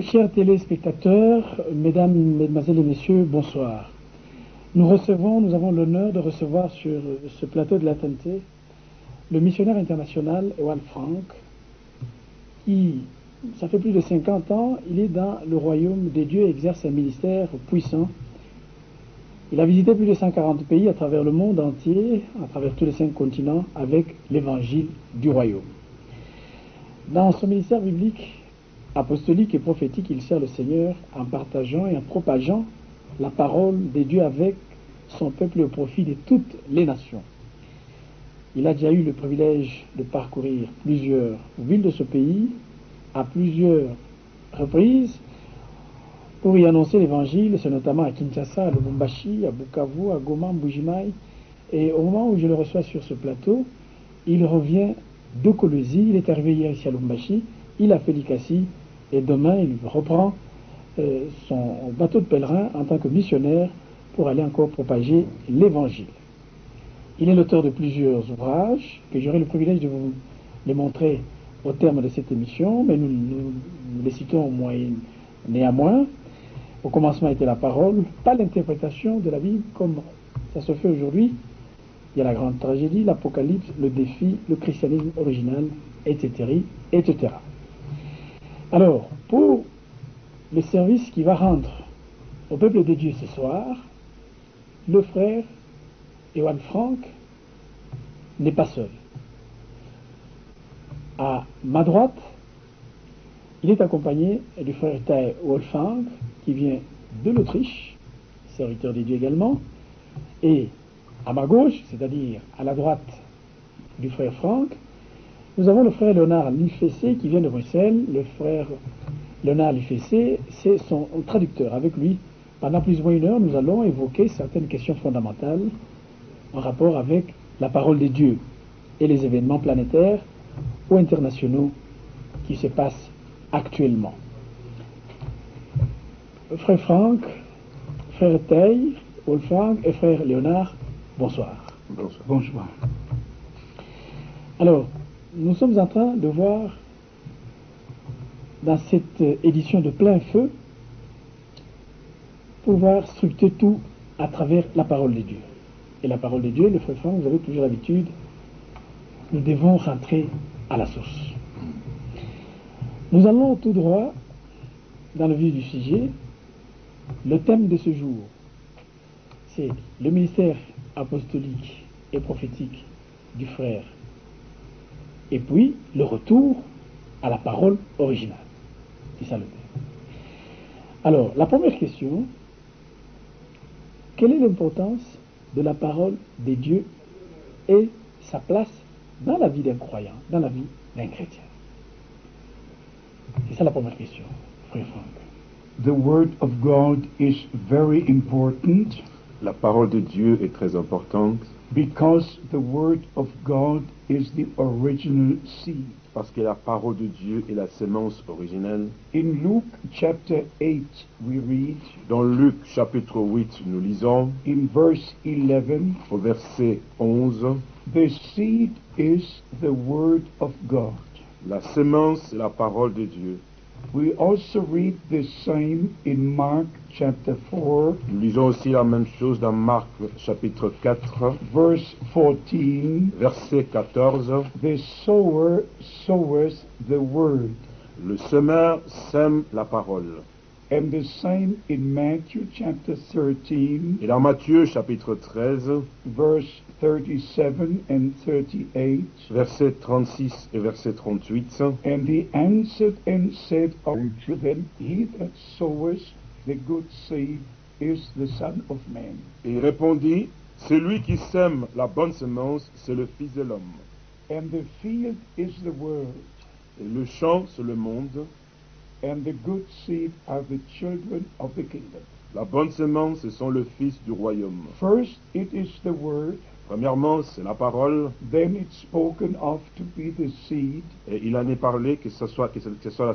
Chers téléspectateurs, mesdames, mesdemoiselles et messieurs, bonsoir. Nous avons l'honneur de recevoir sur ce plateau de la TNT le missionnaire international Ewald Frank, qui, ça fait plus de 50 ans, il est dans le royaume des dieux et exerce un ministère puissant. Il a visité plus de 140 pays à travers le monde entier, à travers tous les 5 continents, avec l'évangile du royaume. Dans son ministère biblique, apostolique et prophétique, il sert le Seigneur en partageant et en propageant la parole des dieux avec son peuple au profit de toutes les nations. Il a déjà eu le privilège de parcourir plusieurs villes de ce pays à plusieurs reprises pour y annoncer l'évangile. C'est notamment à Kinshasa, à Lubumbashi, à Bukavu, à Goma, Mbujimai. Et au moment où je le reçois sur ce plateau, il revient de Kolwezi. Il est arrivé hier ici à Lubumbashi. Il a fait l'Ikasi et demain il reprend son bateau de pèlerin en tant que missionnaire pour aller encore propager l'évangile. Il est l'auteur de plusieurs ouvrages que j'aurai le privilège de vous les montrer au terme de cette émission, mais nous les citons néanmoins. Au commencement était la parole, pas l'interprétation de la Bible comme ça se fait aujourd'hui. Il y a la grande tragédie, l'Apocalypse, le défi, le christianisme original, etc., etc. Alors, pour le service qu'il va rendre au peuple de Dieu ce soir, le frère Ewald Frank n'est pas seul. À ma droite, il est accompagné du frère Tai Wolfgang, qui vient de l'Autriche, serviteur des dieux également, et à ma gauche, c'est-à-dire à la droite du frère Frank, nous avons le frère Léonard Lifessé qui vient de Bruxelles. Le frère Léonard Lifessé, c'est son traducteur. Avec lui, pendant plus ou moins 1 heure, nous allons évoquer certaines questions fondamentales en rapport avec la parole de Dieu et les événements planétaires ou internationaux qui se passent actuellement. Frère Frank, frère Tay, Wolfgang et frère Léonard, bonsoir. Bonsoir. Bonsoir. Alors, nous sommes en train de voir dans cette édition de plein feu pouvoir structurer tout à travers la parole de Dieu. Et la parole de Dieu, le frère Franck, vous avez toujours l'habitude, nous devons rentrer à la source. Nous allons tout droit dans le vif du sujet. Le thème de ce jour, c'est le ministère apostolique et prophétique du frère, et puis le retour à la parole originale. C'est ça le thème. Alors, la première question, quelle est l'importance de la parole des dieux et sa place dans la vie d'un croyant, dans la vie d'un chrétien? C'est ça la première question, frère Franck. The word of God is very important. La parole de Dieu est très importante Because the word of God is the original seed. parce que la parole de Dieu est la semence originelle. In Luke chapter 8 we read, Dans Luc chapitre 8, nous lisons in verse 11, au verset 11, the seed is the word of God. la semence est la parole de Dieu. We also read the same in Mark chapter 4, Nous lisons aussi la même chose dans Marc chapitre 4, verse 14, verset 14. the sower soweth the word. Le semeur sème la parole. And the same in Matthew chapter 13, Et dans Matthieu chapitre 13, verse 37 and 38. verset 36 et verset 38, And he answered and said unto them, He that soweth the good seed is the Son of Man. et il répondit, celui qui sème la bonne semence, c'est le Fils de l'homme. And the field is the world, Et le champ, c'est le monde. and the good seed are the children of the kingdom. La bonne semence, ce sont le Fils du royaume. First it is the word, Premièrement, c'est la parole, then it's spoken of to be the seed, et il en est parlé que ce soit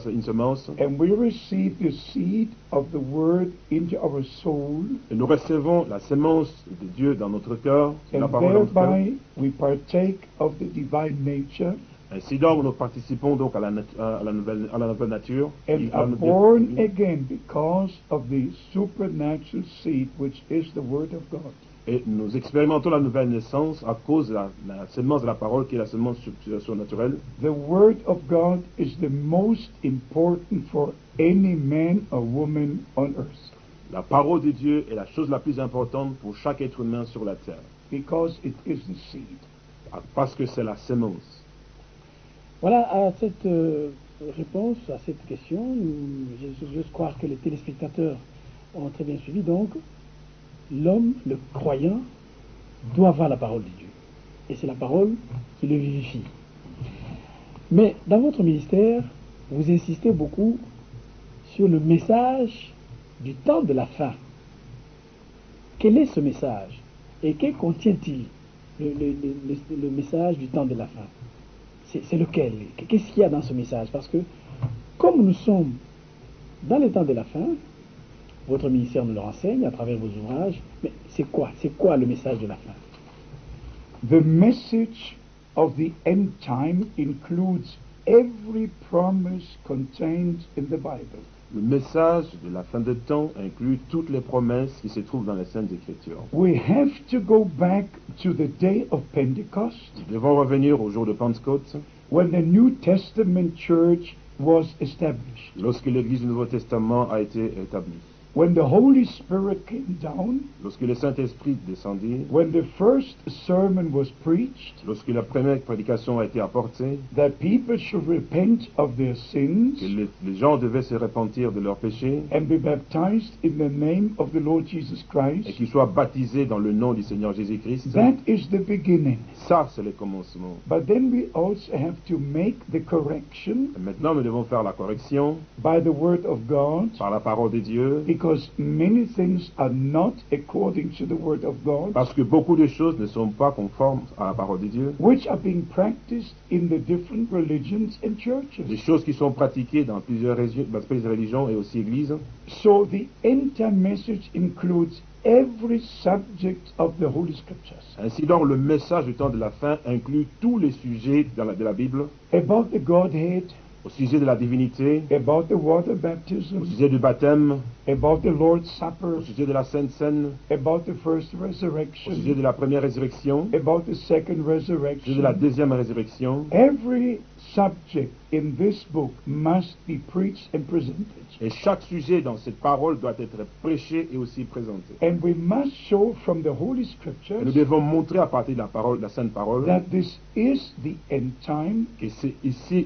une semence, and we receive the seed of the word into our soul, et nous recevons la semence de Dieu dans notre cœur, la and parole dans notre cœur, thereby we partake of the divine nature, Ainsi donc, nous participons donc à la nouvelle nature, and à la are nouvelle born vie, again because of the supernatural seed which is the Word of God. et nous expérimentons la nouvelle naissance à cause de la semence de la parole qui est la semence surnaturelle. The Word of God is the most important for any man or woman on earth La parole de Dieu est la chose la plus importante pour chaque être humain sur la terre, because it is the seed. parce que c'est la semence. Voilà, à cette réponse, à cette question, j'ose croire que les téléspectateurs ont très bien suivi. Donc, l'homme, le croyant, doit avoir la parole de Dieu. Et c'est la parole qui le vivifie. Mais dans votre ministère, vous insistez beaucoup sur le message du temps de la fin. Quel est ce message? Et que contient-il, le message du temps de la fin? C'est lequel? Qu'est-ce qu'il y a dans ce message? Parce que, comme nous sommes dans les temps de la fin, votre ministère nous le renseigne à travers vos ouvrages, mais c'est quoi? C'est quoi le message de la fin? The message of the end time includes every promise contained in the Bible. Le message de la fin de temps inclut toutes les promesses qui se trouvent dans les Saintes Écritures. We have to go back to the day of Pentecost, Nous devons revenir au jour de Pentecôte, when the New Testament church was established, lorsque l'Église du Nouveau Testament a été établie, when the Holy Spirit came down, lorsque le Saint-Esprit descendit, when the first sermon was preached, lorsque la première prédication a été apportée, that people should repent of their que sins les gens devaient se repentir de leurs péchés and be baptized in the name of the Lord Jesus et Christ. qu'ils soient baptisés dans le nom du Seigneur Jésus-Christ. That is the beginning. Ça, c'est le commencement. But then we also have to make the correction Et maintenant, nous devons faire la correction by the Word of God, par la parole de Dieu, because many things are not according to the Word of God, parce que beaucoup de choses ne sont pas conformes à la parole de Dieu. which are being practiced in the different religions and Des churches. choses qui sont pratiquées dans plusieurs religions et aussi églises. So the end time message includes every subject of the Holy Scriptures, Ainsi donc, le message du temps de la fin inclut tous les sujets de la Bible, about the Godhead, au sujet de la divinité, about the water au baptism, sujet du baptême, about the Lord's au Supper, sujet de la Sainte Seine, about the first au sujet resurrection, de la première résurrection, about the second au sujet de la resurrection. deuxième résurrection. Every subject in this book must be preached and presented. Et chaque sujet dans cette parole doit être prêché et aussi présenté. And we must show from the Holy Et Scriptures nous devons montrer à partir de la parole, de la Sainte Parole, that this is the end time, que c'est ici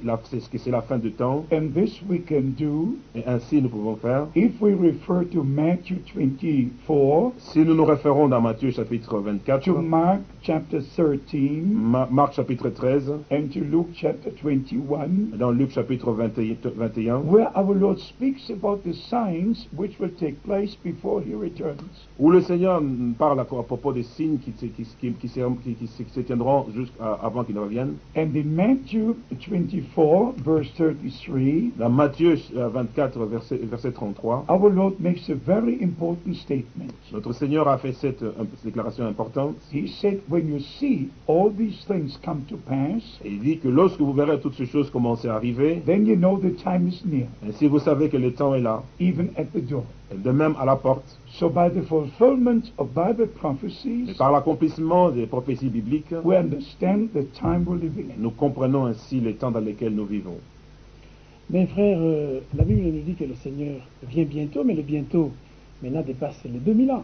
que c'est la fin du temps. and this we can do Et ainsi nous pouvons faire. if we refer to Matthew 24, Si nous nous référons dans Matthieu chapitre 24, to Mark chapter 13, Marc chapitre 13, and to Luke chapter 21, dans Luc chapitre 21, where our Lord speaks about the signs which will take place before He returns. où le Seigneur parle à propos des signes qui se tiendront avant qu'il ne revienne. And in Matthew 24, verse 33, Dans Matthieu 24, verset 33, our Lord makes a very important statement. notre Seigneur a fait cette déclaration importante. He said, when you see all these things come to pass, Et il dit que lorsque vous verrez toutes ces choses commencer à arriver, then you know the time is near, ainsi vous savez que le temps est là, even at the door. et de même à la porte. So by the fulfillment of Bible Et prophecies, par l'accomplissement des prophéties bibliques, we understand the time we're living in. nous comprenons ainsi les temps dans lesquels nous vivons. Mais frère, la Bible nous dit que le Seigneur vient bientôt, mais le bientôt maintenant dépasse les 2000 ans.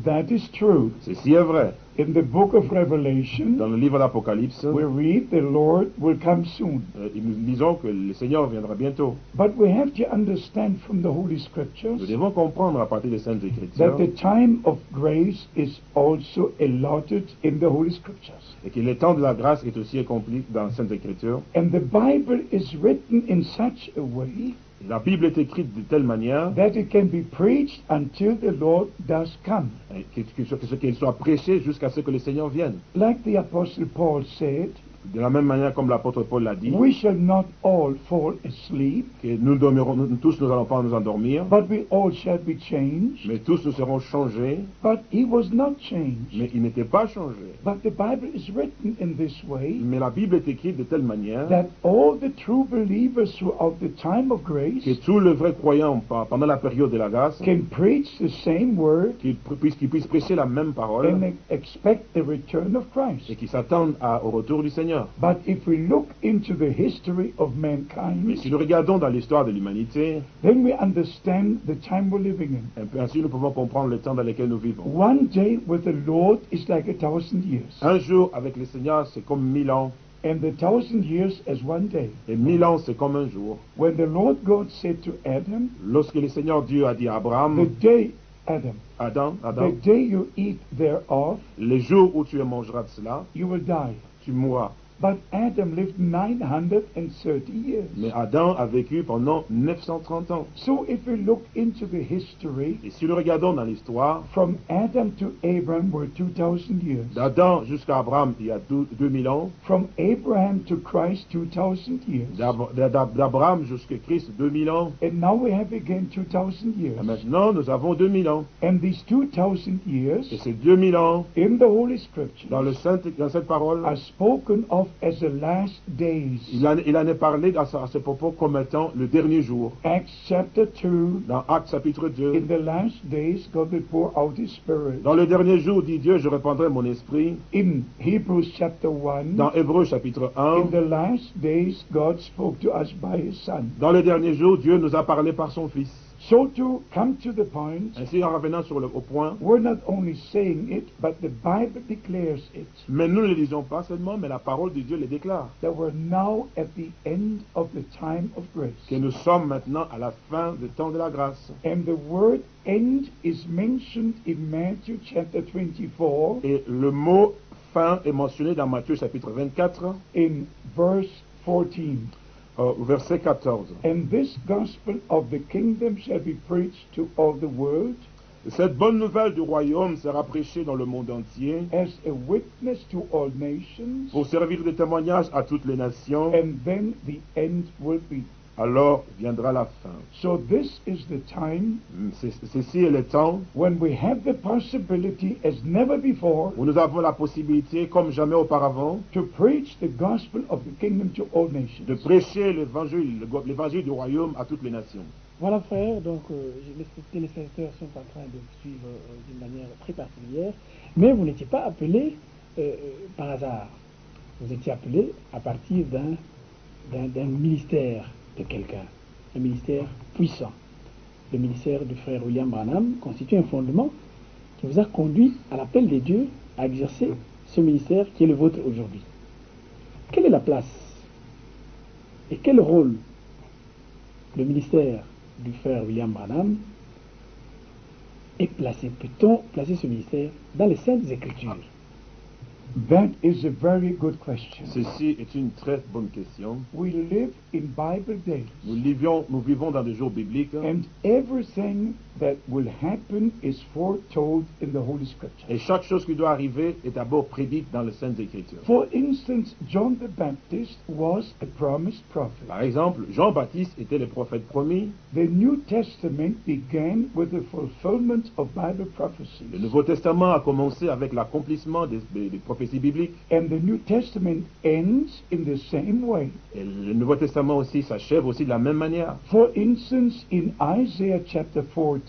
That is true. Ceci est vrai. In the book of Revelation, Dans le livre d'Apocalypse, we read the Lord will come soon. nous lisons que le Seigneur viendra bientôt. But we have to understand from the Holy Nous Scriptures devons comprendre à partir des Saintes Écritures that the time of grace is also allotted in the Holy Scriptures. et que le temps de la grâce est aussi accompli dans les Saintes Écritures. And the Bible is written in such a way La Bible est écrite de telle manière that it can be preached until the Lord does come. qu'elle soit prêchée jusqu'à ce que le Seigneur vienne. Like the Apostle Paul said, De la même manière comme l'apôtre Paul l'a dit, we shall not all fall asleep, que nous dormirons, tous nous n'allons pas nous endormir, but we all shall be changed. mais tous nous serons changés. But he was not changed. Mais il n'était pas changé. But the Bible is written in this way Mais la Bible est écrite de telle manière that all the true believers throughout the time of grace que tous les vrais croyants pendant la période de la grâce, can preach the same word qu'ils puissent prêcher la même parole and expect the return of Christ. et qui s'attendent au retour du Seigneur. But if we look into the history of Mais mankind, si nous regardons dans l'histoire de l'humanité, then we understand the time we're living in. ainsi nous pouvons comprendre le temps dans lequel nous vivons. One day with the Lord is like 1,000 years, Un jour avec le Seigneur, c'est comme 1000 ans, and the 1,000 years as one day. et 1000 ans, c'est comme un jour. When the Lord God said to Adam, Lorsque le Seigneur Dieu a dit à the Abraham, day, Adam, Adam, the day you eat thereof, le jour où tu mangeras de cela, you will die. tu mourras. But Adam lived 930 years. Mais Adam a vécu pendant 930 ans. So if we look into the history, Et si nous regardons dans l'histoire, from Adam to Abraham were 2,000 years. d'Adam jusqu'à Abraham, il y a 2000 ans. From Abraham to Christ, 2,000 years. D'Abraham jusqu'à Christ, 2000 ans. And now we have again 2,000 Et years. maintenant, nous avons 2000 ans. And these 2,000 Et years ces 2000 ans, in the Holy Scriptures dans cette parole, are spoken of as the last days. il en est parlé à ce propos comme étant le dernier jour. Acts chapter 2, Dans Actes chapitre 2, in the last days God will pour out His Spirit. dans le dernier jour, dit Dieu, je répandrai mon esprit. In Hebrews chapter 1, Dans Hébreux chapitre in 1, the last days God spoke to us by His Son. dans le dernier jour, Dieu nous a parlé par son Fils. So to come to the point, Ainsi, en revenant au point, we're not only saying it, but the Bible declares it, mais nous ne le disons pas seulement, mais la parole de Dieu le déclare. that we're now at the end of the time of grace. Que nous sommes maintenant à la fin du temps de la grâce. And the word end is mentioned in Matthew chapter 24 Et le mot fin est mentionné dans Matthieu chapitre 24, in verse 14. Verset 14. And this gospel of the kingdom shall be preached to all the world Cette bonne nouvelle du royaume sera prêchée dans le monde entier as a witness to all nations, pour servir de témoignage à toutes les nations. and then the end will be. Alors viendra la fin. So this is the time Ceci est le temps when we have the possibility as never before où nous avons la possibilité, comme jamais auparavant, to preach the gospel of the kingdom to all nations. de prêcher l'évangile du royaume à toutes les nations. Voilà, frère, donc les téléspectateurs sont en train de suivre d'une manière très particulière, mais vous n'étiez pas appelé par hasard. Vous étiez appelé à partir d'un ministère de quelqu'un, un ministère puissant. Le ministère du frère William Branham constitue un fondement qui vous a conduit à l'appel des dieux à exercer ce ministère qui est le vôtre aujourd'hui. Quelle est la place et quel rôle le ministère du frère William Branham est placé? Peut-on placer ce ministère dans les Saintes Écritures? That is a very good question. Ceci est une très bonne question. We live in Bible days, Nous vivons dans des jours bibliques and everything that will happen is foretold in the Holy Scripture. et chaque chose qui doit arriver est d'abord prédite dans les Saintes Écritures. For instance, John the Baptist was a promised prophet. Par exemple, Jean-Baptiste était le prophète promis. The New Testament began with the fulfillment of Bible prophecies. Le Nouveau Testament a commencé avec l'accomplissement des prophéties bibliques. And the New Testament ends in the same way. Et le Nouveau Testament aussi s'achève aussi de la même manière. For instance, in Isaiah chapter 40,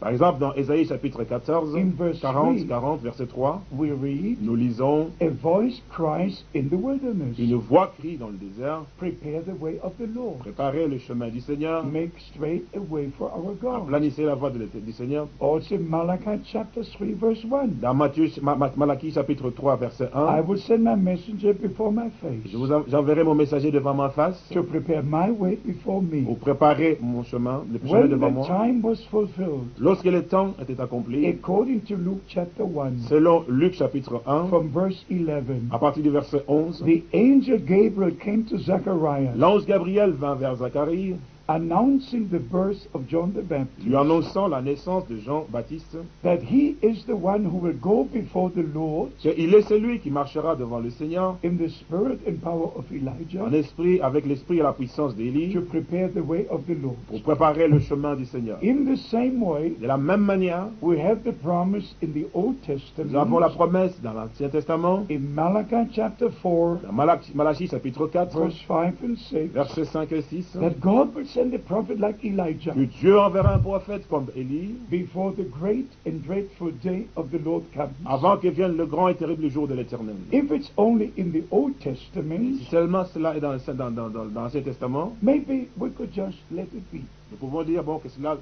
Par exemple, dans Ésaïe chapitre 14, In verse 40, verset 3, we read, nous lisons a voice cries in the wilderness, une voix crie dans le désert, prepare the way of the Lord, préparez le chemin du Seigneur, make straight a way for our God. aplanissez la voie du Seigneur. Also Malachi chapter 3 verse 1, Dans Malachie chapitre 3, verset I 1, will send my messenger before my face j'enverrai mon messager devant ma face to prepare my way before pour me. préparer mon chemin, le chemin When devant the moi. time was fulfilled, Lorsque le temps était accompli, according to Luke chapter 1, selon Luc chapitre 1, from verse 11, à partir du verset 11, the angel Gabriel came to Zechariah l'ange Gabriel vint vers Zacharie announcing the birth of John the Baptist, lui annonçant la naissance de Jean-Baptiste. that he is the one who will go before the Lord Il est celui qui marchera devant le Seigneur in the spirit and power of en Elijah esprit, avec l'esprit et la puissance d'Élie, to prepare the way of the Lord. pour préparer le chemin du Seigneur. In the same way, De la même manière, we have the promise in the Old nous avons la Testament, promesse dans l'Ancien Testament, in Malachi chapter 4, dans Malachie chapitre 4, verse 5 and 6, versets 5 et 6, that God will send a prophet like Elijah que Dieu enverra un prophète comme Élie before the great and dreadful day of the Lord comes. avant que vienne le grand et terrible jour de l'Éternel. If it's only in the Old Testament, Si seulement cela est dans l'Ancien Testament, maybe we could just let it be. nous pouvons dire bon, que cela,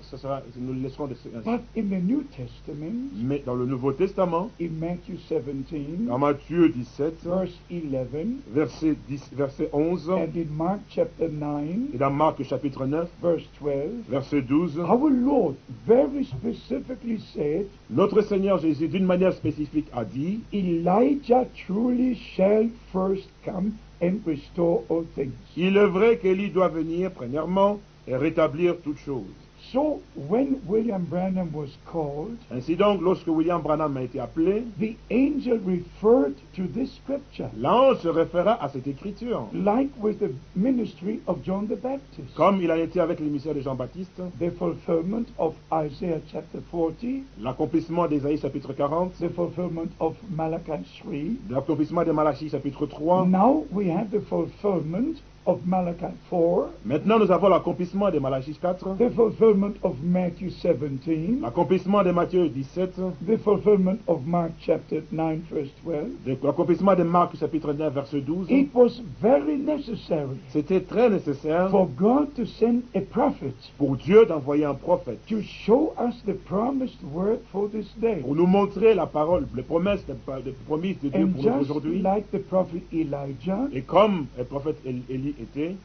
nous le laisserons ainsi. But in the New Testament, Mais dans le Nouveau Testament, in Matthew 17, dans Matthieu 17, verse 11, verset 11, and in Mark chapter 9, et dans Marc chapitre 9, verse 12, verset 12, our Lord very specifically said, notre Seigneur Jésus, d'une manière spécifique, a dit, Elijah truly shall first come and restore all things. il est vrai qu'Élie doit venir, premièrement, et rétablir toutes choses. So when William Branham was called, Ainsi donc, lorsque William Branham a été appelé, the angel referred to this scripture, l'ange se référa à cette écriture, like with the ministry of John the Baptist, comme il a été avec l'émissaire de Jean-Baptiste, the fulfillment of Isaiah chapter 40, l'accomplissement d'Ésaïe chapitre 40, the fulfillment of Malachi 3. l'accomplissement de Malachie chapitre 3. Now we have the fulfillment of Malachi 4, Maintenant, nous avons l'accomplissement de Malachie 4, the fulfillment of Matthew 17, l'accomplissement de Matthieu 17, the fulfillment of Mark chapter 9, verse 12. l'accomplissement de Marc chapitre 9, verset 12. It was very necessary C'était très nécessaire for God to send a prophet pour Dieu d'envoyer un prophète to show us the promised word for this day. pour nous montrer la parole, les promesses, les promesses de Dieu And pour nous just aujourd'hui. like the prophet Elijah, Et comme le prophète Élie était,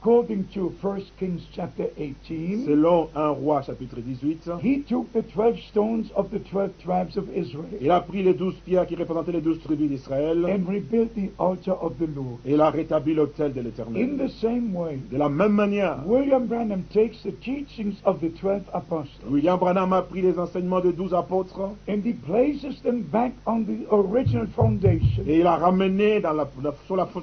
according to 1 Kings chapter 18, selon 1 Roi chapitre 18, he took the 12 stones of the 12 tribes of Israel il a pris les 12 pierres qui représentaient les 12 tribus d'Israël and rebuilt the altar of the Lord. et il a rétabli l'autel de In l'Éternel. the same way, De la même manière, William Branham takes the teachings of the 12 apostles William Branham a pris les enseignements de 12 apôtres and he places them back on the original foundation. et il a ramené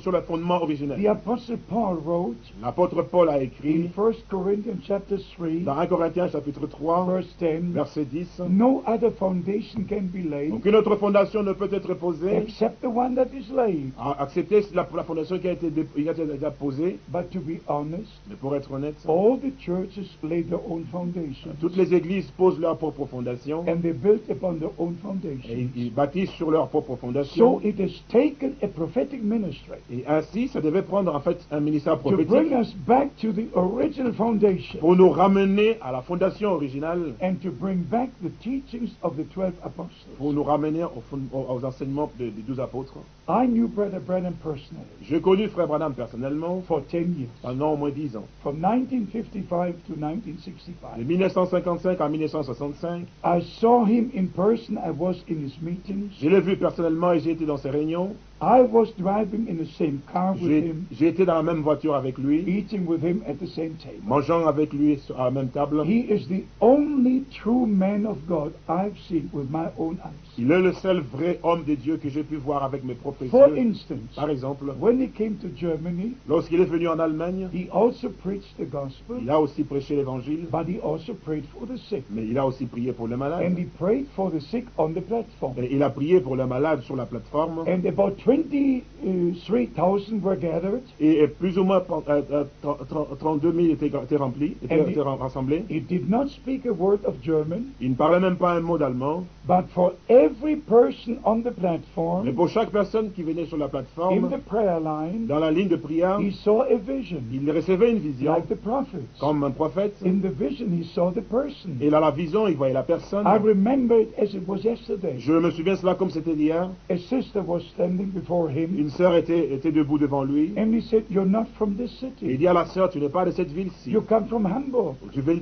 sur le fondement originel. The apostle Paul wrote L'apôtre Paul a in écrit 1 Corinthians chapter 3, dans 1 Corinthiens chapitre 3, verse 10, verset 10, no other foundation can be laid aucune autre fondation ne peut être posée, except the one that is laid. accepter la fondation qui a été déjà posée, But to be honest, mais pour être honnête, all the churches lay their own foundation toutes les églises posent leur propre fondation and they built upon their own et foundation. ils bâtissent sur leur propre fondation. So it has taken a prophetic ministry Et ainsi, ça devait prendre en fait un ministère to bring prophétique us back to the original foundation pour nous ramener à la fondation originale, and to bring back the teachings of the 12 apostles. pour nous ramener aux enseignements des 12 apôtres. I knew Brother Branham personally J'ai connu Frère Branham personnellement for 10 years, pendant au moins 10 ans. from 1955 to De 1965. 1955 à 1965, I saw him in person. I was in his meetings. je l'ai vu personnellement et j'ai été dans ses réunions. I was driving in the same car with him, J'ai été dans la même voiture avec lui, eating with him at the same table. mangeant avec lui à la même table. He is the only true man of God I've seen with my own eyes. Il est le seul vrai homme de Dieu que j'ai pu voir avec mes propres For yeux. instance, Par exemple, when he came to Germany, lorsqu'il est venu en Allemagne, he also preached the gospel, il a aussi prêché l'évangile, but he also prayed for the sick. mais il a aussi prié pour les malades. And he prayed for the sick on the platform. Et il a prié pour les malades sur la plateforme. And about 23,000 were gathered. Et plus ou moins 32 000 étaient remplis, étaient rassemblés. He did not speak a word of German, Il ne parlait même pas un mot d'allemand. but for every person on the Mais platform, pour chaque personne qui venait sur la in plateforme, the prayer line, dans la ligne de prière, he saw a vision, il recevait une vision, like the prophets. comme un prophète. In the vision, he saw the person. Et dans la vision, il voyait la personne. I remember it as it was yesterday. Je me souviens de cela comme c'était hier. A sister was standing before him, Une sœur était debout devant lui. and he said, "You're not from this Et il city. dit à la sœur, tu n'es pas de cette ville-ci. You come from Hamburg.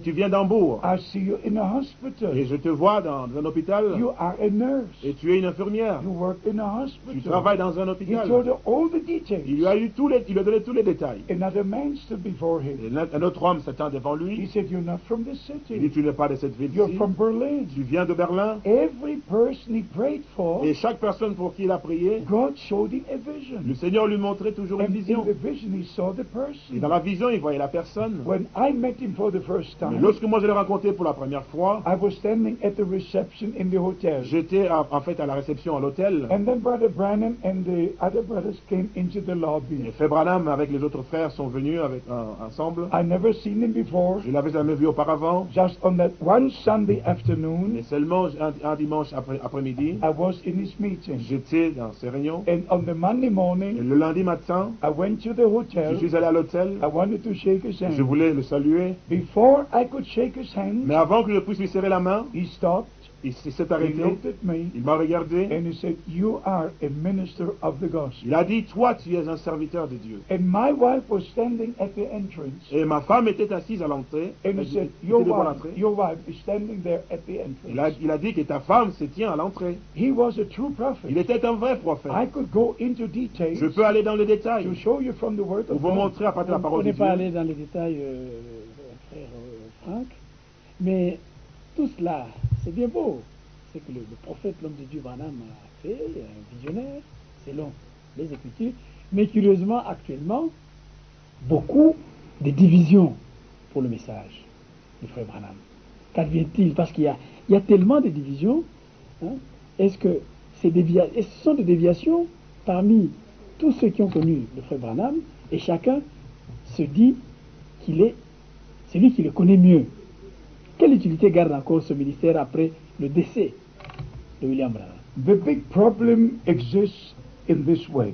Tu viens d'Hambourg. I see you in a hospital. Et je te vois dans un hôpital. You are a nurse. Et tu es une infirmière. You work in a Tu hospital." travailles dans un He hôpital. told her all the Il lui a details. il lui a donné tous les détails. Another man stood before Et him. un autre homme s'attend devant He lui. said, "You're not from this Il dit, city. tu n'es pas de cette You're ville-ci. from Berlin." Tu viens de Berlin. Every person he prayed for, Et chaque personne pour qui il a prié, God showed him a le vision. Seigneur lui montrait toujours une And in vision. the vision, he saw the Et person. dans la vision, il voyait la personne. When I met him for the first Mais time, lorsque moi je l'ai rencontré pour la première fois, I was standing at the reception in the hotel. j'étais en fait à la réception à l'hôtel. And then Brother Branham and the other brothers came into the Et lobby. Frère Branham avec les autres frères sont venus ensemble. I never seen him before. Je l'avais jamais vu auparavant. Just on that one Sunday Mais afternoon, seulement un dimanche après-midi, I was in his meeting. j'étais dans ces réunions. And on the Monday Et morning, le lundi matin, I went to the je hotel. suis allé à l'hôtel. I wanted to shake his Je hand. voulais le saluer. Before I could shake his hand, Mais avant que je puisse lui serrer la main, he stopped. il s'est He arrêté. looked at me Il m'a regardé. and he said, "You are a minister of the gospel." Il a dit, toi, tu es un serviteur de Dieu. And my wife was standing at the entrance. Et ma femme était assise à l'entrée. And Elle he said, était your devant wife, l'entrée. your wife is standing there at the entrance. Il a dit que ta femme se tient à l'entrée. He was a true Il prophet. était un vrai prophète. I could go into details Je peux aller dans les détails to show you from the word pour of vous God. montrer à partir de la On parole de n'est pas allé Dieu. dans les détails, frère Franck, mais tout cela, c'est bien beau. C'est que le prophète, l'homme de Dieu Branham a fait, un visionnaire, selon les Écritures, mais curieusement, actuellement, beaucoup de divisions pour le message du frère Branham. Qu'advient-il? Parce qu'il y a tellement de divisions. Hein. Est-ce que ce sont des déviations parmi tous ceux qui ont connu le frère Branham, et chacun se dit qu'il est celui qui le connaît mieux? Quelle utilité garde encore ce ministère après le décès de William Branham? The big problem exists in this way.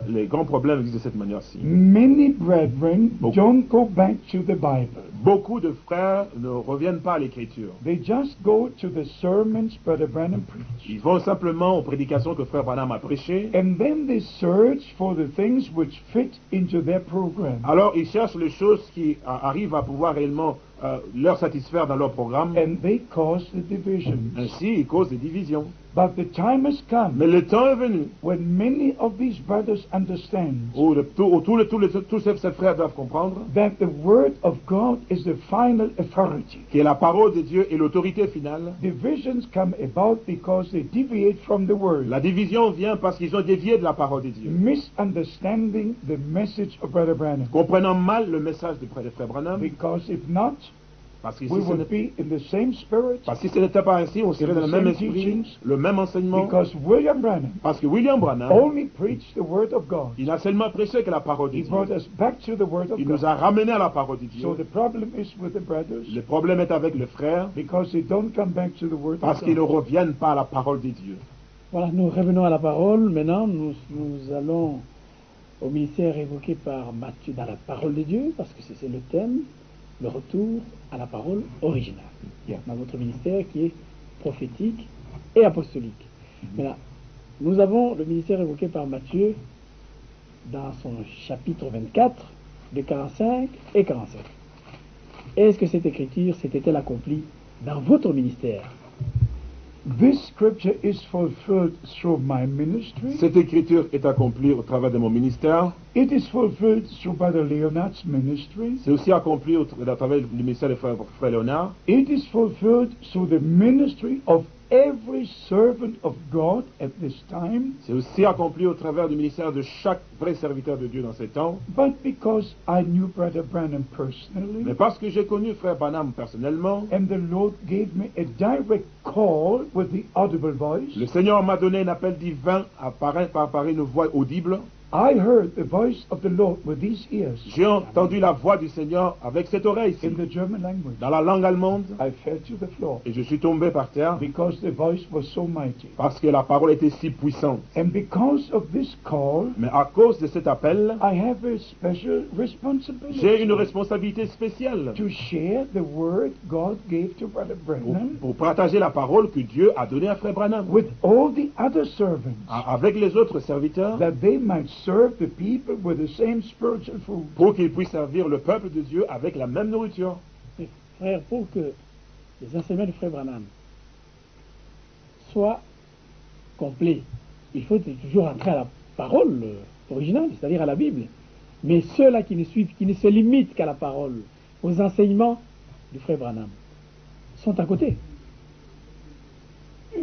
Les grands problèmes existent de cette manière-ci. Many brethren Beaucoup. don't go back to the Bible. Beaucoup de frères ne reviennent pas à l'écriture. They just go to the sermons Brother Branham preached. Ils vont simplement aux prédications que frère Branham a prêchées. And then they search for the things which fit into their program. Alors ils cherchent les choses qui arrivent à pouvoir réellement leur satisfaire dans leur programme. And they cause the divisions. Ainsi, ils causent des divisions. But the time has come Mais le temps est venu when many of these brothers understand où tous ces frères doivent comprendre that the word of God is the final authority. que la parole de Dieu est l'autorité finale. Divisions come about because they deviate from the word, La division vient parce qu'ils ont dévié de la parole de Dieu, misunderstanding the message of Brother Branham. comprenant mal le message du frère Branham. Because if not, Parce que we would be in the same spirit. si ce n'était pas ainsi, on serait dans le même esprit, le même enseignement. Because William Branham Parce que William Branham, only preached the word of God. il a seulement prêché que la parole de He Dieu. brought us back to the word of Il nous God. a ramené à la parole de Dieu. So the problem is with the brothers Le problème est avec les frères because they don't come back to the word parce of qu'ils ne God. reviennent pas à la parole de Dieu. Voilà, nous revenons à la parole. Maintenant, nous allons au ministère évoqué par Matthieu dans la parole de Dieu, parce que c'est le thème, le retour à la parole originale. Dans votre ministère qui est prophétique et apostolique. Maintenant, nous avons le ministère évoqué par Matthieu dans son chapitre 24, de 45 et 47. Est-ce que cette écriture s'était-elle accomplie dans votre ministère? This scripture is fulfilled through my ministry. Cette écriture est accomplie au travers de mon ministère. It is fulfilled through Brother Leonard's ministry. C'est aussi accompli à travers le ministère de frère Léonard. It is fulfilled through the ministry of every servant of God at this time. C'est aussi accompli au travers du ministère de chaque vrai serviteur de Dieu dans ces temps. But because I knew Brother Branham personally, Mais parce que j'ai connu frère Branham personnellement, and the Lord gave me a direct call with the audible voice, le Seigneur m'a donné un appel divin par une voix audible. I heard the voice of the Lord with these ears J'ai entendu la voix du Seigneur avec cette oreille-ci, in the German language. dans la langue allemande, I fell to the floor et je suis tombé par terre because the voice was so mighty. parce que la parole était si puissante. And because of this call, Mais à cause de cet appel, I have a special j'ai responsibility une responsabilité spéciale to share the word God gave to Brother Branham pour partager la parole que Dieu a donnée à Frère Branham with all the other servants, avec les autres serviteurs, that they might serve the people with the same spiritual food. pour qu'ils puissent servir le peuple de Dieu avec la même nourriture. Mais, frère, pour que les enseignements de Frère Branham soient complets, il faut toujours entrer à la parole originale, c'est-à-dire à la Bible. Mais ceux-là qui ne suivent, qui ne se limitent qu'à la parole, aux enseignements du Frère Branham, sont à côté.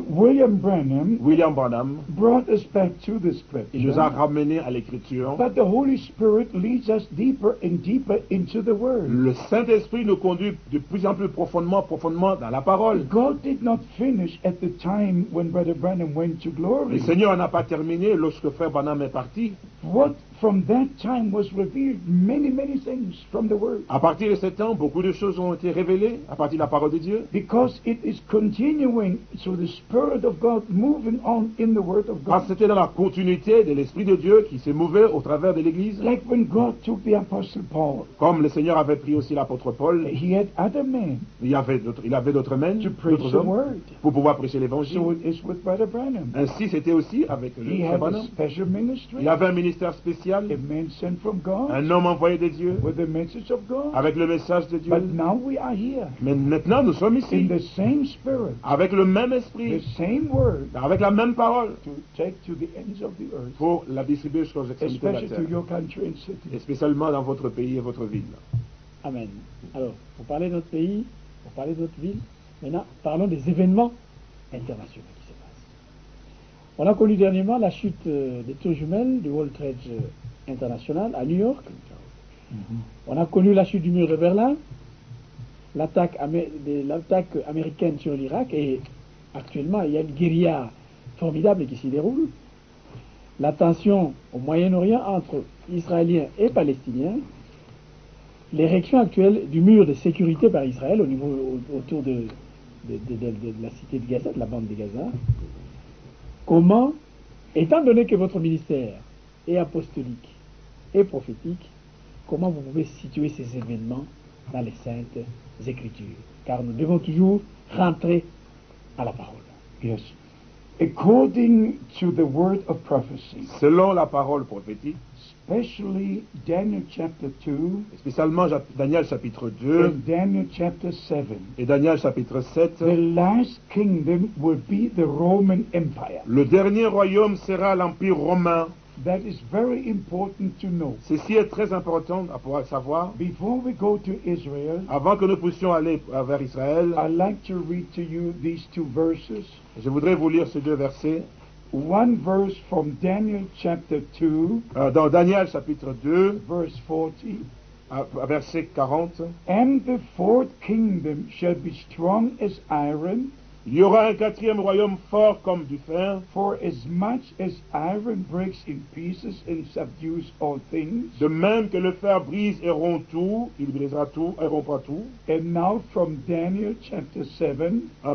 William Branham William Branham, brought us back to the il nous a scripture, ramenés à l'écriture. but the Holy Spirit leads us deeper and deeper into the word. Le Saint-Esprit nous conduit de plus en plus profondément dans la parole. God did not finish at the time when Brother Branham went to Le glory. Seigneur n'a pas terminé lorsque Frère Branham est parti. What from that time was revealed, many things from the word. À partir de ce temps, beaucoup de choses ont été révélées à partir de la parole de Dieu. Because it is continuing, so the Spirit of God moving on in the Word of Parce que God. c'était dans la continuité de l'Esprit de Dieu qui s'est mouvé au travers de l'Église. Like when God took the Apostle Paul, Comme le Seigneur avait pris aussi l'apôtre Paul, he had other men il avait d'autres men, to preach d'autres the hommes, Word. pour pouvoir prêcher l'Évangile. So it is with Brother Branham. Ainsi, c'était aussi avec le He Frère had a Branham. special ministry, Il avait un ministère spécial, a man sent from God, un homme envoyé de Dieu, with the message of God. avec le message de Dieu. But now we are here Mais maintenant, nous sommes in ici, the same Spirit, avec le même the esprit, same Word, avec la même parole, to take to the ends of the earth, pour la distribuer jusqu'aux extrémités de la especially to terre, your country and city. et spécialement dans votre pays et votre ville. Amen. Alors, pour parler de notre pays, pour parler de notre ville, maintenant, parlons des événements internationaux qui se passent. On a connu dernièrement la chute des tours jumelles du World Trade International à New York. On a connu la chute du mur de Berlin, l'attaque américaine sur l'Irak, et actuellement, il y a une guérilla formidable qui s'y déroule. La tension au Moyen-Orient entre Israéliens et Palestiniens, l'érection actuelle du mur de sécurité par Israël au niveau autour de la cité de Gaza, de la bande de Gaza. Comment, étant donné que votre ministère est apostolique et prophétique, comment vous pouvez situer ces événements dans les Saintes Écritures? Car nous devons toujours rentrer à la parole. Yes. According to the word of prophecy, Selon la parole prophétique, especially Daniel chapter 2 spécialement Daniel chapitre 2 and Daniel chapter 7, et Daniel chapitre 7, the last kingdom will be the Roman Empire. le dernier royaume sera l'Empire romain. That is very important to know. Ceci est très important à pouvoir savoir. Before we go to Israel, Avant que nous puissions aller vers Israël, I'd like to read to you these two verses. je voudrais vous lire ces deux versets. One verse from Daniel chapter 2, Dans Daniel chapitre 2, verse 40. à verset 40, And the fourth kingdom shall be strong as iron, il y aura un quatrième royaume fort comme du fer, for as much as iron breaks in pieces and subdues all things. de même que le fer brise et rompt tout, il brisera tout et rompra tout. And now from Daniel chapter 7,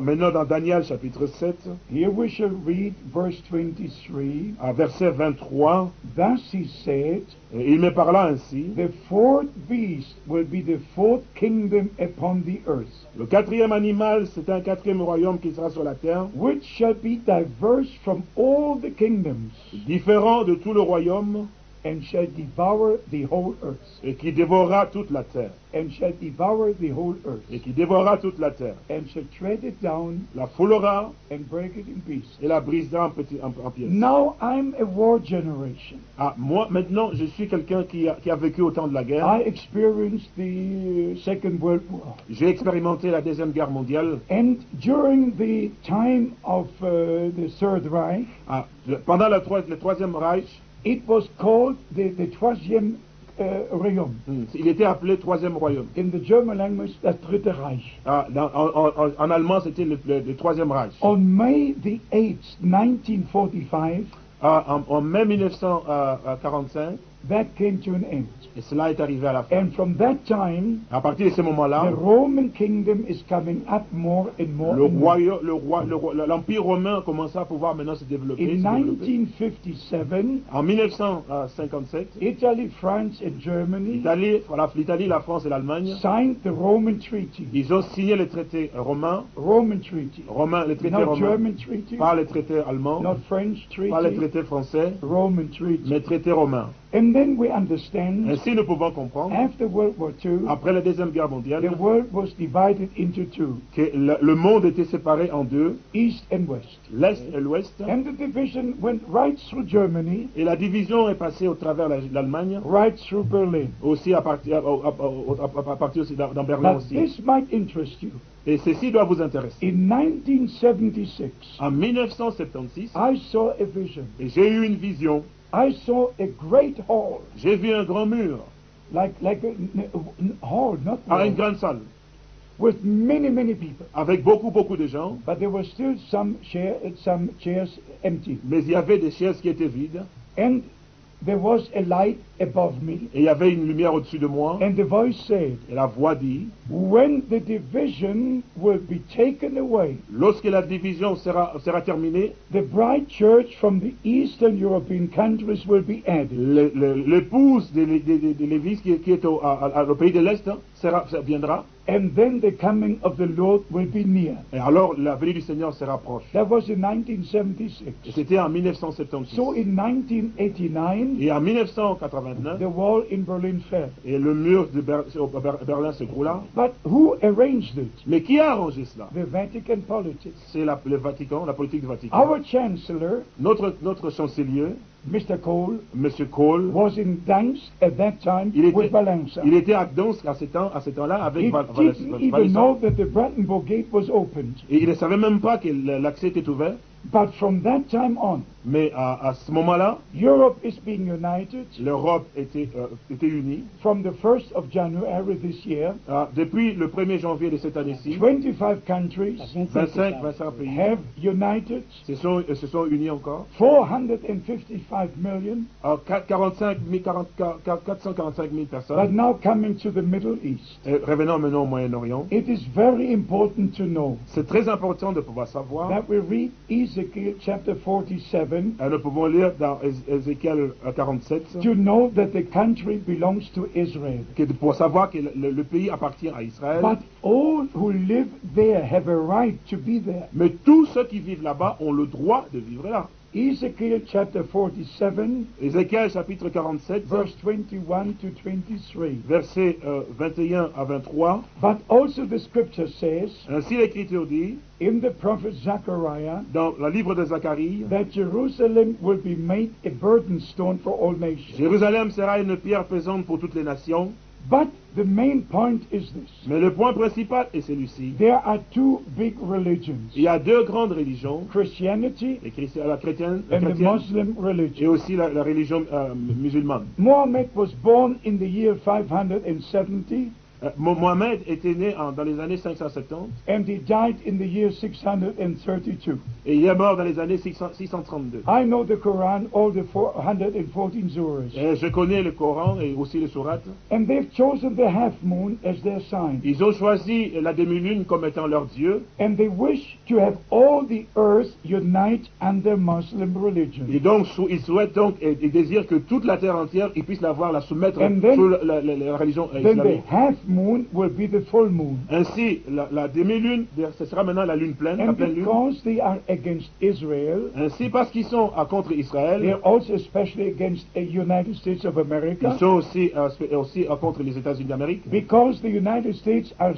Maintenant dans Daniel chapitre 7, here we shall read verse 23. à verset 23, Thus he said, il me parla ainsi, the fourth beast will be the fourth kingdom upon the earth, le quatrième animal, c'est un quatrième royaume qui sera sur la terre, which shall be diverse from all the kingdoms, différent de tout le royaume, and shall devour the whole earth, et qui dévorera toute la terre, and shall devour the whole earth, et qui dévorera toute la terre, and shall tread it down la foulera and break it in pieces. et la brisera en pièces. Now I'm a war generation. Moi, maintenant, je suis quelqu'un qui a vécu au temps de la guerre. I experienced the Second World War. J'ai expérimenté la Deuxième Guerre mondiale. And during the time of the Third Reich, Pendant le Troisième Reich, it was called the Troisième Reich. il était appelé Troisième Royaume. In the German language, the Dritte Reich. En allemand, c'était le Troisième Reich. On May the 8th, 1945, En mai 1945, that came to an end. et cela est arrivé à la fin. And from that time, À partir de ce moment-là, the Roman kingdom is coming up more and more. l'Empire romain commençait à pouvoir maintenant se développer. In 1957, En 1957, Italy, France, and Germany l'Italie, la France et l'Allemagne, signed the Roman Treaty. ils ont signé les traités romains, les traités Not romains, German treaty, pas les traités allemands, not French pas les treaty, traités français, Roman treaty. mais traités romains. And then we understand Ainsi, nous pouvons comprendre, after World War II, après la Deuxième Guerre mondiale, the world was divided into two, que le monde était séparé en deux, East and West. l'Est et l'Ouest, And the division went right through Germany, et la division est passée au travers l'Allemagne, right through Berlin. aussi à partir aussi dans Berlin But aussi. this might interest you. Et ceci doit vous intéresser. In 1976, En 1976, I saw a vision. et j'ai eu une vision. I saw a great hall, J'ai vu un grand mur, like a hall, not à une wall, grande salle, with many people. avec beaucoup de gens, But there were still some chairs empty. mais il y avait des chaises qui étaient vides, And there was a light above me. et il y avait une lumière au-dessus de moi, And the voice said, et la voix dit, when the division will be taken away, lorsque la division sera terminée, the bride church from the Eastern European countries will be added. l'épouse de l'Église qui est au pays de l'Est viendra, And then the coming of the Lord will be near. et alors la venue du Seigneur sera proche. That was in Et 1976. c'était en 1976. So in 1989, Et en 1989, the wall in Berlin fell. et le mur de Berlin s'écroula. But who arranged it? Mais qui a arrangé cela? The Vatican politics. C'est le Vatican, la politique du Vatican. Our chancellor, Notre chancelier, Mr. Cole, M. Kohl, was in Gdansk at that time il with Walesa. était à Gdansk à ce temps-là avec He didn't even know Walesa. that the Brandenburg Gate was opened. Et il ne savait même pas que l'accès était ouvert. But from that time on, Mais à ce moment-là, Europe is being united. l'Europe était unie. From the 1st of January this year, Depuis le 1er janvier de cette année-ci, 25 countries 25 pays have united, se sont unis encore. 455 million, 445 000 but personnes. now coming to the Middle East. Revenons maintenant au Moyen-Orient. It is very important to know C'est très important de pouvoir savoir. that we read Ezekiel chapter 47 Nous pouvons lire dans Ézéchiel 47 to know that the country belongs to Israel. pour savoir que le pays appartient à Israël. But all who live there have a right to be there. Mais tous ceux qui vivent là-bas ont le droit de vivre là. Ezekiel chapter 47, Ézéchiel chapitre 47, verse 21 to 23. versets 21 à 23. But also the scripture says Ainsi l'Écriture dit, in the prophet Zechariah, dans le livre de Zacharie, that Jerusalem will be made a burden stone for all nations. Jérusalem sera une pierre pesante pour toutes les nations. But the main point is this. Mais le point principal est celui-ci. There are two big religions, Il y a deux grandes religions, Christianity la chrétienne and the Muslim et religion. aussi la religion musulmane. Mohammed was born in the year 570 Mohamed était né dans les années 570 and he died in the year 632. et il est mort dans les années 632. I know the Quran, all the 414 surahs. Et je connais le Coran et aussi les sourates. And they've chosen the half moon as their sign. Ils ont choisi la demi-lune comme étant leur Dieu. And they wish to have all the earth unite under Muslim religion. Et donc, ils souhaitent donc et désirent que toute la terre entière, ils puissent la soumettre And then- sous la religion Then the islamique. half moon will be the full moon. Ainsi, la demi-lune, ce sera maintenant la lune pleine, la And pleine lune. because they are against Israel, Ainsi, parce qu'ils sont contre Israël, they're also especially against the United States of ils America, sont aussi contre les États-Unis d'Amérique. because the United States are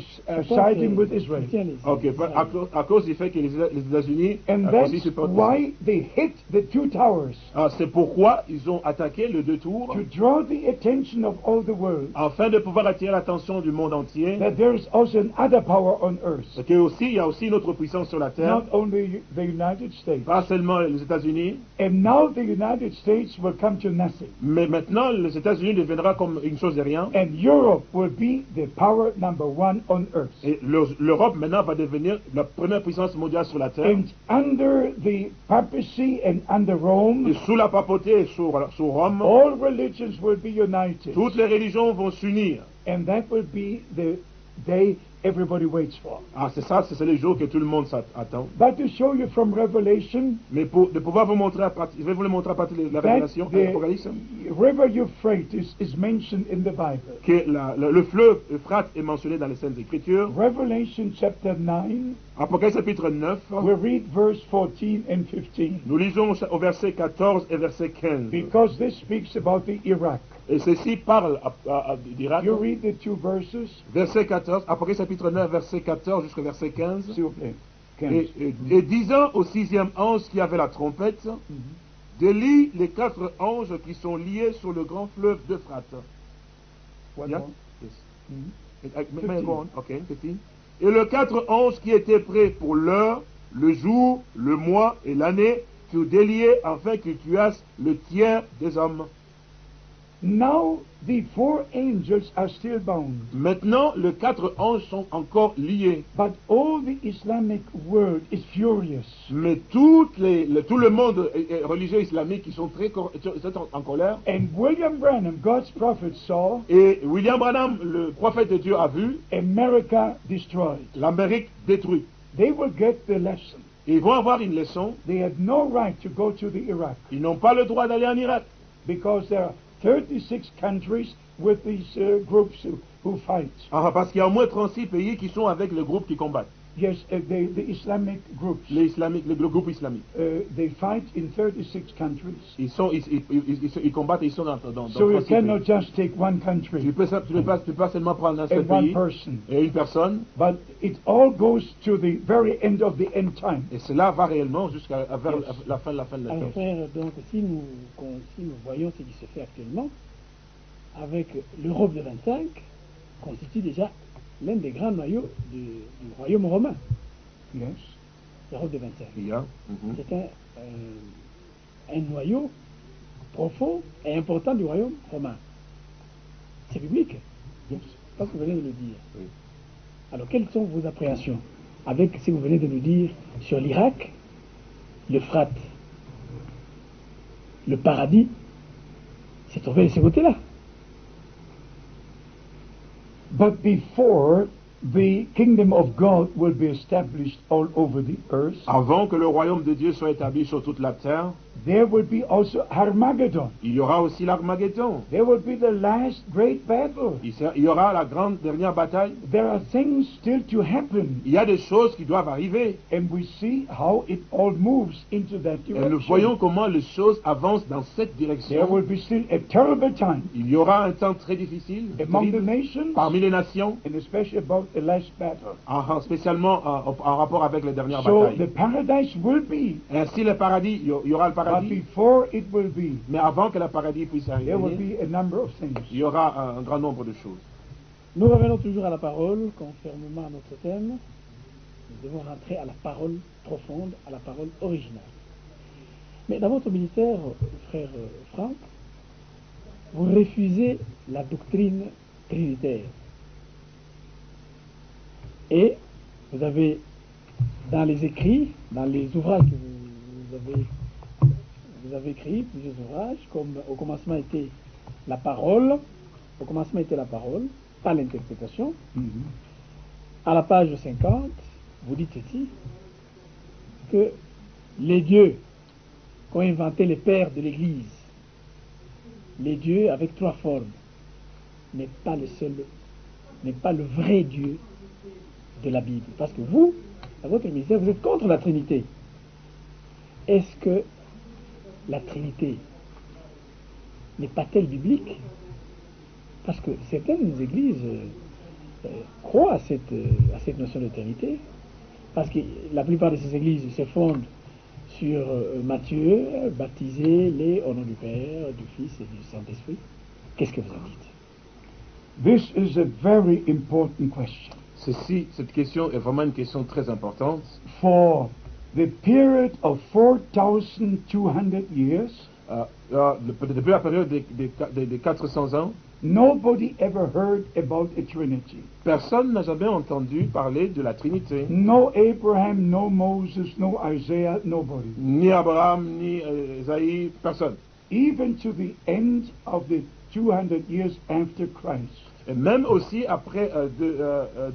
siding with Israel. Ok, à cause du fait que les États-Unis And aussi that's supportent why they hit the two towers c'est pourquoi ils ont attaqué le deux tours to draw the attention of all the world afin de pouvoir attirer l'attention du monde entier, that there is also another power on earth, il y a aussi une autre puissance sur la terre, not only the United States. pas seulement les États-Unis, And now the United States will come to nothing. mais maintenant les États-Unis deviendra comme une chose de rien. And Europe will be the power number one on earth. Et l'Europe maintenant va devenir la première puissance mondiale sur la terre. And under the papacy and under Rome, Et sous la papauté et sous Rome, all religions will be united. toutes les religions vont s'unir. And that will be the day everybody waits for. Ah, c'est le jour que tout le monde attend. But to show you from Revelation, Mais de pouvoir vous montrer, je vais vous le montrer à partir de la that Révélation, l'Apocalypse, the river Euphrates is mentioned in the Bible. que le fleuve Euphrate est mentionné dans les Saintes Écritures. Revelation chapter 9, Apocalypse chapitre 9, we read verse 14 and 15. nous lisons au verset 14 et verset 15. Because this speaks about the Iraq. Et ceci parle d'Irak. You read the two verses, Verset 14, Apocalypse chapitre 9, verset 14 jusqu'au verset 15. s'il vous plaît. Et disant au sixième ange qui avait la trompette, délie les 4 anges qui sont liés sur le grand fleuve d'Euphrate. One Yeah? more. Yes. Mhm. May I go on? Okay, 15. Et les 4 anges qui étaient prêts pour l'heure, le jour, le mois et l'année furent déliés afin qu'ils tuassent le tiers des hommes. Now the 4 angels are still bound, Maintenant, les 4 anges sont encore liés. but all the Islamic world is furious. Mais tout le monde religieux islamique qui sont sont en colère. And William Branham, God's prophet, saw Et William Branham, le prophète de Dieu, a vu America destroyed. l'Amérique détruite. They will get the lesson. Ils vont avoir une leçon. They had no right to go to the Iraq Ils n'ont pas le droit d'aller en Irak. because there are 36 countries with these groups who fight. Parce qu'il y a au moins 36 pays qui sont avec le groupe qui combattent. Yes, the Islamic groups. Le groupe islamique. They fight in 36 countries. Ils combattent et ils sont dans So you 36 cannot pays. just take one Tu country ne peux pas seulement prendre un seul and one pays person. et une personne. But it all goes to the very end of the end time. Et cela va réellement jusqu'à vers Yes. la fin de la Alors temps. frère, donc si nous voyons ce qui se fait actuellement, avec l'Europe de 25, constitue déjà l'un des grands noyaux du royaume romain, Yes. l'Europe de 25. Il y a. C'est un noyau profond et important du royaume romain. C'est biblique, Yes. parce que vous venez de le dire. Oui. Alors quelles sont vos appréhensions avec ce que vous venez de nous dire sur l'Irak, l'Euphrate, le paradis s'est trouvé de ce côté-là? But before the kingdom of God will be established all over the earth, Avant que le royaume de Dieu soit établi sur toute la terre, there will be also Armageddon. il y aura aussi l'Armageddon. There will be the last great battle. Il y aura la grande dernière bataille. There are things still to happen, Il y a des choses qui doivent arriver. and we see how it all moves into that Et nous direction. voyons comment les choses avancent dans cette There direction. will be still a terrible time Il y aura un temps très difficile among the terrible, nations, parmi les nations, and especially about the last battle. spécialement en rapport avec les dernières So the batailles. paradise will be, Ainsi le paradis, il y aura le but paradis, before it will be, mais avant que le paradis puisse there will arriver, be a number of things. il y aura un grand nombre de choses. Nous revenons toujours à la parole, conformément à notre thème. Nous devons rentrer à la parole profonde, à la parole originale. Mais dans votre ministère, frère Franck, vous refusez la doctrine trinitaire. Et vous avez, dans les écrits, dans les ouvrages que vous avez écrits, plusieurs ouvrages, comme au commencement était la parole, pas l'interprétation. À la page 50, vous dites ceci, que les dieux qu'ont inventé les pères de l'Église, les dieux avec 3 formes, n'est pas le vrai Dieu de la Bible. Parce que vous, à votre ministère, vous êtes contre la Trinité. Est-ce que la Trinité n'est pas-elle biblique? Parce que certaines églises croient à cette notion de Trinité, parce que la plupart de ces églises se fondent sur Matthieu, baptisez-les au nom du Père, du Fils et du Saint-Esprit. Qu'est-ce que vous en dites? This is a very important question. Cette question est vraiment une question très importante. For the period of 4,200 years, Depuis la période des 400 ans, nobody ever heard about a Trinity. personne n'a jamais entendu parler de la Trinité. No Abraham, no Moses, no Isaiah, nobody. Ni Abraham, ni Isaïe, personne. Even to the end of the 200 years after Christ, Et même aussi après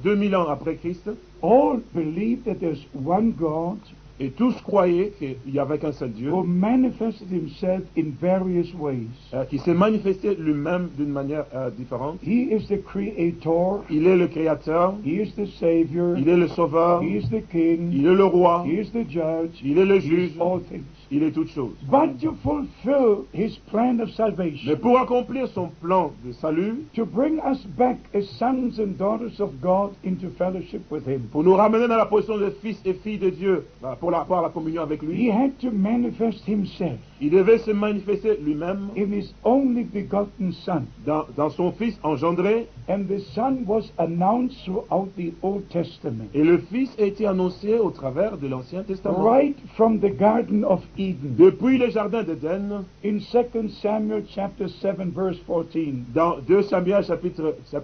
2000 ans après Christ, all believe that there's one God et tous croyaient qu'il y avait qu'un seul Dieu, who manifested himself in various ways. qui s'est manifesté lui-même d'une manière différente. He is the creator, Il est le Créateur, he is the Savior, il est le Sauveur, he is the King, il est le Roi, he is the Judge, il est le he is Juge, all things. il est toutes choses. But to fulfill his plan of Mais salvation, pour accomplir son plan de salut, to bring us back as sons and daughters of God into fellowship with him, pour nous ramener dans la position de fils et filles de Dieu, pour la communion avec he lui, had to manifest himself il devait se manifester lui-même in his only begotten Son. dans son Fils engendré, And the Son was announced throughout the Old Testament. et le Fils a été annoncé au travers de l'Ancien Testament. Right from the Garden of Eden. Depuis le Jardin d'Éden, In 2 Samuel chapter 7 verse 14. dans 2 Samuel chapitre 7,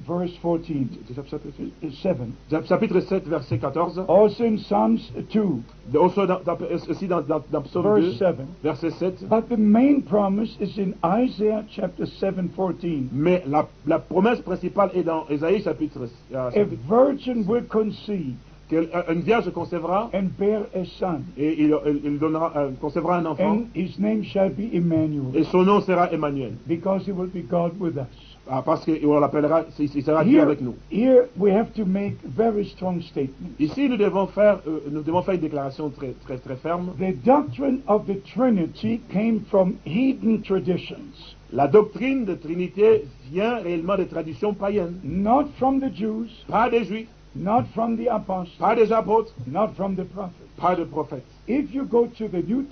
Verse 14. 7. chapitre 7 verset 14, Also in Psalms 2 aussi dans Psaume 2, verse 7. verset 7. But the main promise is in Isaiah chapter 7:14. Mais la promesse principale est dans Ésaïe chapitre A virgin will conceive une vierge concevra and bear a son, et il concevra un enfant, and his name shall be Emmanuel, et son nom sera Emmanuel. because he will be God with us. Parce qu'on l'appellera, il sera Dieu avec nous. Here we have to make very strong statements. Ici, nous devons faire une déclaration très ferme. The doctrine of the Trinity came from heathen traditions, La doctrine de Trinité vient réellement des traditions païennes, not from the Jews, pas des Juifs, not from the apostles, pas des apôtres, not from the prophets. pas de prophètes. If you go to the New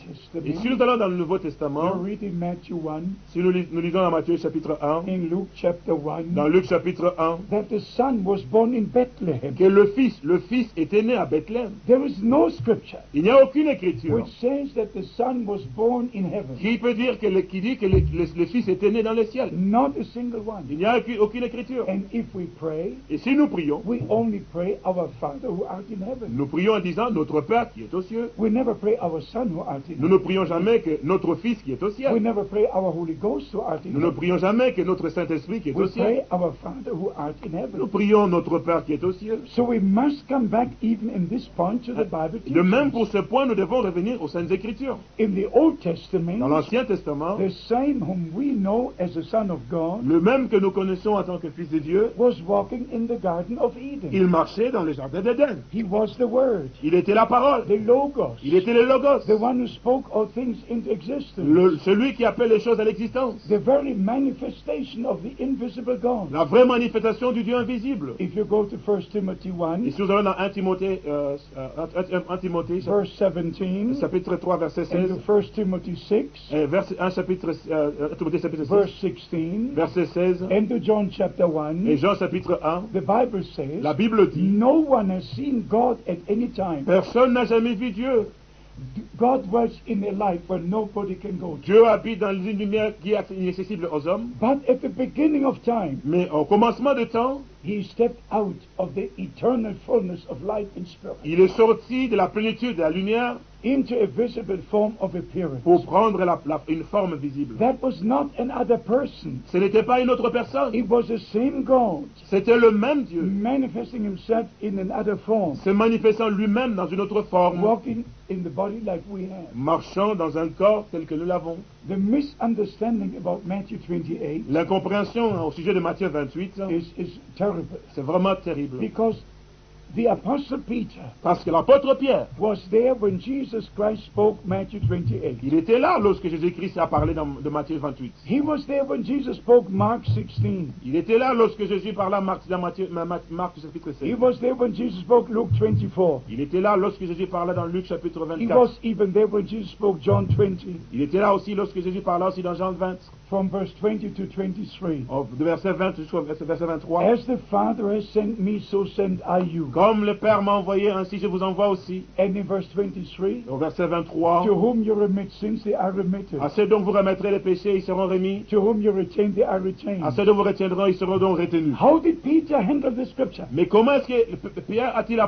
Et si nous Testament, allons dans le Nouveau you Testament, read in Matthew 1, si nous lisons dans Matthieu chapitre 1, in Luke chapter 1, dans Luc chapitre 1, that the Son was born in Bethlehem. que le Fils était né à Bethléem. There is no scripture Il n'y a aucune écriture which says that the Son was born in heaven. qui dit que le Fils était né dans le ciel. Not a single one. Il n'y a aucune écriture. And if we pray, Et si nous prions, we only pray our Father who art in heaven. nous prions en disant notre Père qui est aux cieux. We never pray our Son who art in Nous ne heaven. prions jamais que notre Fils qui est au We ciel. never pray our Holy Ghost who art in Nous ne heaven. prions jamais que notre Saint-Esprit qui est au We ciel. pray our Father who art in Nous heaven. prions notre Père qui est aux cieux. So we must come back even in this point to the Bible De même, teachings. pour ce point, nous devons revenir aux Saintes Écritures. In the Old Dans Testament, l'Ancien Testament, the same whom we know as the Son of God le même que nous connaissons en tant que Fils de Dieu, was walking in the Garden of Eden. il marchait dans le Jardin d'Éden. He was the Word, Il était la parole. the Logos, Il était le Logos. the one who spoke all things into existence, Celui qui appelle les choses à l'existence. the very manifestation of the invisible God. La vraie manifestation du Dieu invisible. If you go to 1 Timothy Et 1, si nous allons dans 1 Timothée, 1 Timothée verse 17, chapitre 3, verset and 16, to 1 Timothy 6, et verset 1 chapitre, 1 Timothée chapitre 6, verse 16, verset 16, and to John chapter et 1, Jean chapitre 1, the Bible says, la Bible dit, no one has seen God at any time. personne n'a jamais vu Dieu. God dwells in a light where nobody can go to. Dieu habite dans une lumière qui est inaccessible aux hommes. But at the beginning of time, Mais au commencement de temps, he stepped out of the eternal fullness of light and spirit il est sorti de la plénitude de la lumière into a visible form of appearance. pour prendre une forme visible. That was not another person. Ce n'était pas une autre personne. It was the same God C'était le même Dieu, manifesting himself in another form, se manifestant lui-même dans une autre forme, walking in the body like we have. marchant dans un corps tel que nous l'avons. The misunderstanding about Matthew 28 L'incompréhension au sujet de Matthieu 28, is terrible, c'est vraiment terrible. because the Apostle Peter Parce que l'apôtre Pierre, was there when Jesus Christ spoke Matthew 28. il était là lorsque Jésus-Christ a parlé de Matthieu 28. He was there when Jesus spoke Mark 16. Il était là lorsque Jésus parla dans Marc chapitre He 16. was there when Jesus spoke Luke 24. Il était là lorsque Jésus parla dans Luc chapitre He 24. was even there when Jesus spoke John 20. Il était là aussi lorsque Jésus parla aussi dans Jean 20. from verse 20 to 23. De verset 20 jusqu'au verset 23. As the Father has sent me, so send I you. Comme le Père m'a envoyé, ainsi je vous envoie aussi. And in verse 23, Au verset 23. to whom you remit sins, they are remitted. À ceux dont vous remettrez les péchés, ils seront remis. To whom you retain, they are retained. À ceux dont vous retiendrez, ils seront donc retenus. How did Peter handle the scripture? Mais comment est-ce que Pierre a-t-il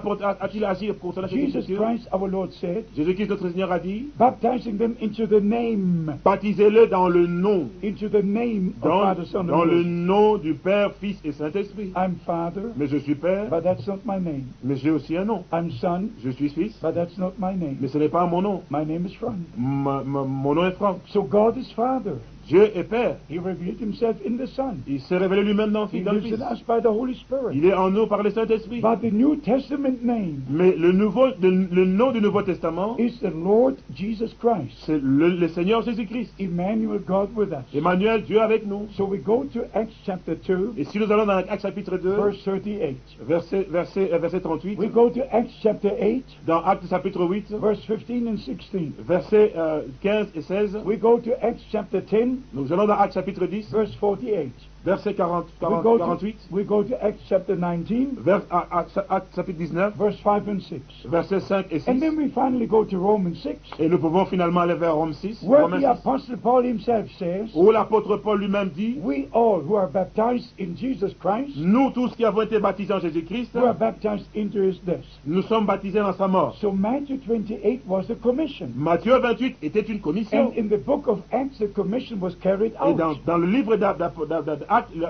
agi concernant cette Jesus écriture? Christ, our Lord, said, Jésus-Christ notre Seigneur a dit, baptizing them into the name, baptisez-le dans le nom, into the name of Father, Son, and dans le Holy. nom du Père, Fils et Saint-Esprit. I'm Father, Mais je suis Père, but that's not my name. mais j'ai aussi un nom. I'm Son, Je suis Fils, but that's not my name. mais ce n'est pas mon nom. My name is Frank. Mon nom est Franck. So God is Father. Dieu est Père. He revealed himself in the Son. Il s'est révélé lui-même dans He le lives Fils. in us by the Holy Spirit. Il est en nous par le Saint-Esprit. But the New Testament name Mais le nom du Nouveau Testament, is the Lord Jesus Christ. c'est le Seigneur Jésus-Christ. Emmanuel, God with us. Emmanuel, Dieu avec nous. So we go to Acts chapter 2, Et si nous allons dans Actes chapitre 2, verse 38. verset 38, We go to Acts chapter 8, dans Actes chapitre 8, verse 15 and 16. versets 15 et 16, We go to Acts chapter 10, nous allons dans Actes chapitre 10, verse 48. verset 48, We go to Acts chapter 19, Actes chapitre 19, verse 5 and 6. versets 5 et 6. And then we finally go to Romans 6, Et nous pouvons finalement aller vers Rome 6, where Romains the 6, Apostle Paul himself says, où l'apôtre Paul lui-même dit, we all who are baptized in Jesus Christ, nous tous qui avons été baptisés en Jésus-Christ, who are baptized into his death. nous sommes baptisés dans sa mort. So Matthew 28 was a commission. Matthieu 28 était une commission. And in the book of Acts, the commission was carried Et out. dans le livre d'Actes,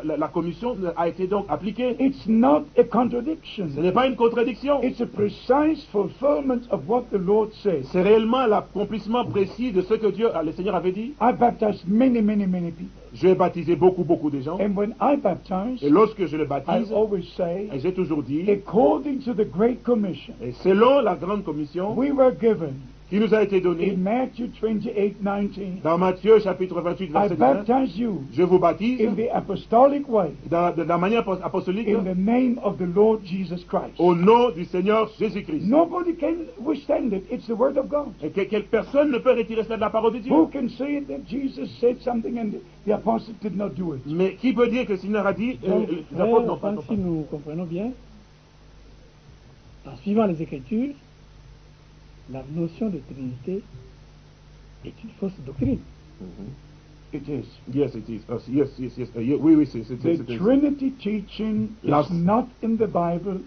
la commission a été donc appliquée. It's not a contradiction. Ce n'est pas une contradiction. It's a precise fulfillment of what the Lord says. C'est réellement l'accomplissement précis de ce que le Seigneur avait dit. I baptized many people. J'ai baptisé beaucoup de gens. And when I baptize, Et lorsque je le I baptise, always say, et j'ai toujours dit, according to the Great Commission, et selon la grande commission we were given qui nous a été donnée, in Matthew 28:19, dans Matthieu chapitre 28, I verset 19, baptize you je vous baptise in the apostolic way, de la manière apostolique in the name of the Lord Jesus Christ. au nom du Seigneur Jésus-Christ. Nobody can withstand it. It's the word of God. Et quelle personne ne peut retirer cela de la parole de Dieu. Who can say that Jesus said something and the apostles did not do it? Mais qui peut dire que le Seigneur a dit, Donc, les apôtres n'ont pas. si nous comprenons bien, en suivant les Écritures, la notion de Trinité est une fausse doctrine. It is. Yes, it is. Yes. Oui, c'est. The Trinity teaching Las- is not in the Bible.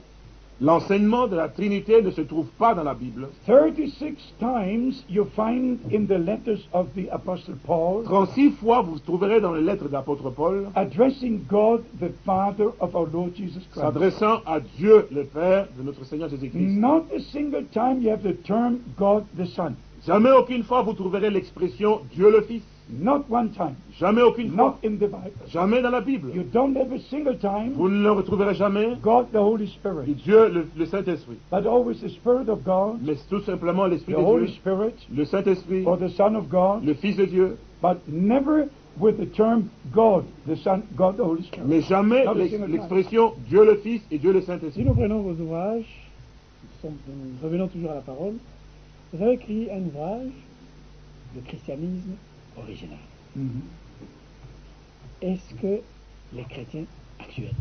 L'enseignement de la Trinité ne se trouve pas dans la Bible. 36 times you find in the letters of the Apostle Paul 36 fois, vous trouverez dans les lettres de l'apôtre Paul, addressing God, the Father of our Lord Jesus Christ. s'adressant à Dieu, le Père de notre Seigneur Jésus-Christ. Not a single time you have the term God the Son. Jamais aucune fois vous trouverez l'expression Dieu le Fils. Not one time. Jamais aucune fois. Not in the Bible. Jamais dans la Bible. You don't have a single time Vous ne le retrouverez jamais. God the Holy Spirit. Dieu, le Saint-Esprit. But always the Spirit of God, Mais tout simplement l'Esprit the de Holy Dieu, Spirit, le Saint-Esprit, or the Son of God, le Fils de Dieu. but never with the term God, the Son, God the Holy Spirit. Mais jamais Not a single time. l'expression Dieu le Fils et Dieu le Si Saint-Esprit. nous prenons vos ouvrages, nous revenons toujours à la parole, vous avez écrit un ouvrage, le christianisme original. Mhm. Est-ce que les chrétiens actuels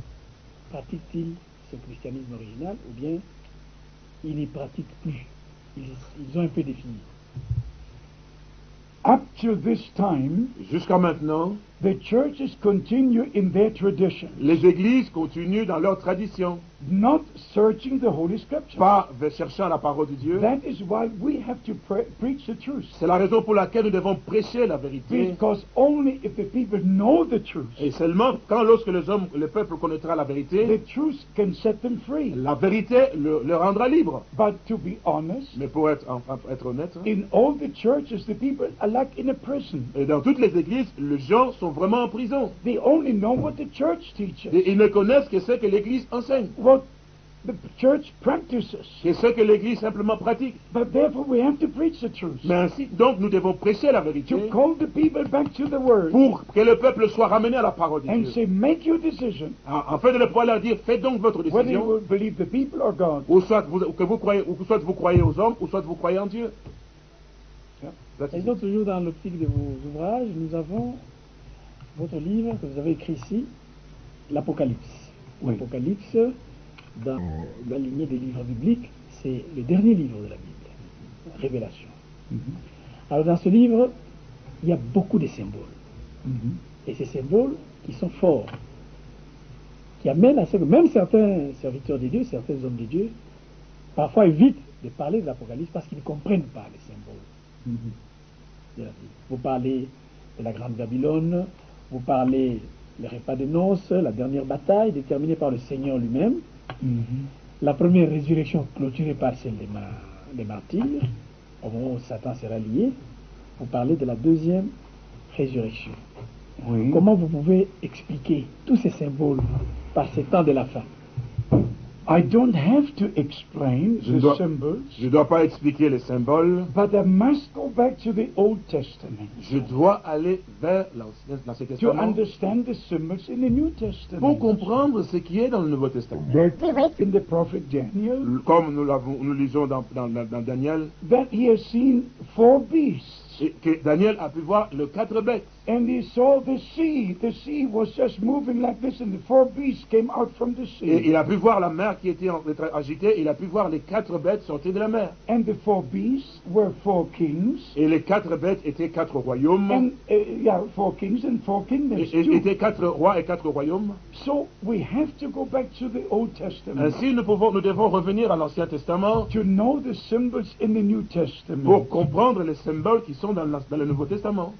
pratiquent-ils ce christianisme original ou bien ils n'y pratiquent plus? Ils ont un peu défini. Up to this time, Jusqu'à maintenant, the churches continue in their tradition, les églises continuent dans leur tradition, not searching the Holy Scriptures. pas cherchant la parole de Dieu. That is why we have to preach the truth. C'est la raison pour laquelle nous devons prêcher la vérité. Because only if the people know the truth, Et seulement lorsque le peuple connaîtra la vérité, the truth can set them free. la vérité le rendra libre. But to be honest, Mais pour être honnête, in all the churches, the people are like in a prison. et dans toutes les églises, les gens sont vraiment en prison. They only know what the church teaches, Et ils ne connaissent que ce que l'église enseigne, what the church practices. que ce que l'église simplement pratique. But therefore, we have to preach the truth Mais ainsi, donc, nous devons prêcher la vérité to call the people back to the Word pour que le peuple soit ramené à la parole de and Dieu. say, make your decision Afin de le pouvoir leur dire, faites donc votre whether you décision, will believe the people or God. ou soit vous croyez aux hommes, ou soit vous croyez en Dieu. Yeah. That's Et it. donc, toujours dans l'optique de vos ouvrages, nous avons votre livre que vous avez écrit ici, l'Apocalypse. Oui. L'Apocalypse, dans la lignée des livres bibliques, c'est le dernier livre de la Bible, Révélation. Alors dans ce livre, il y a beaucoup de symboles. Et ces symboles qui sont forts, qui amènent à ce que même certains serviteurs de Dieu, certains hommes de Dieu, parfois évitent de parler de l'Apocalypse parce qu'ils ne comprennent pas les symboles de la Bible. Vous parlez de la Grande Babylone, vous parlez le repas de noces, la dernière bataille déterminée par le Seigneur lui-même, la première résurrection clôturée par celle des martyrs, au moment où Satan sera lié. Vous parlez de la deuxième résurrection. Oui. Comment vous pouvez expliquer tous ces symboles par ces temps de la fin? I don't have to explain Je the dois- symbols, Je ne dois pas expliquer les symboles. but I must go back to the Old Testament Je dois aller vers l'Ancien to Testament understand the symbols in the New pour Testament. comprendre ce qui est dans le Nouveau Testament. In the prophet Daniel, Comme nous lisons dans Daniel, that he has seen 4 beasts. et que Daniel a pu voir les 4 bêtes. And he saw the sea. The sea was just moving like this, and the 4 beasts came out from the Et sea. il a pu voir la mer qui était agitée, il a pu voir les 4 bêtes sortir de la mer. And the 4 beasts were 4 kings. Et les 4 bêtes étaient 4 royaumes. And, 4 kings and 4 kingdoms Et too. étaient 4 rois et 4 royaumes. So we have to go back to the Old Testament Ainsi, nous devons revenir à l'Ancien Testament to know the symbols in the New Testament. pour comprendre les symboles qui sont dans le Nouveau Testament.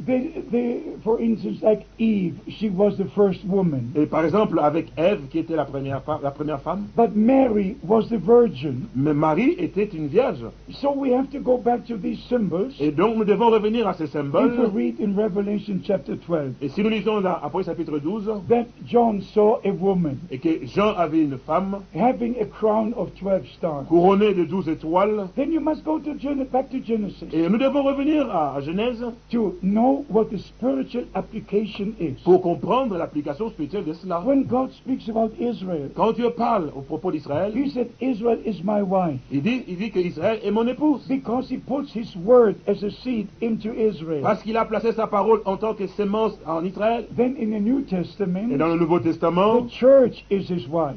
For instance, like Eve, she was the first woman. Et par exemple, avec Ève, qui était la première femme, But Mary was the virgin. mais Marie était une vierge. So we have to go back to these symbols. Et donc, nous devons revenir à ces If we symboles. read in Revelation chapter 12 Et si nous lisons dans Apocalypse chapitre 12, that John saw a woman et que Jean avait une femme having a crown of 12 stars, couronnée de 12 étoiles, then you must go to back to Genesis et nous devons revenir à Genèse to know what the spiritual application is. pour comprendre l'application spirituelle de cela. When God speaks about Israel, Quand Dieu parle au propos d'Israël, He said, Israel is my wife, il dit que Israël est mon épouse. because He puts His word as a seed into Israel. Parce qu'il a placé sa parole en tant que sémence en Israël. Then in the New Et Testament, dans le Nouveau Testament, the church is His wife,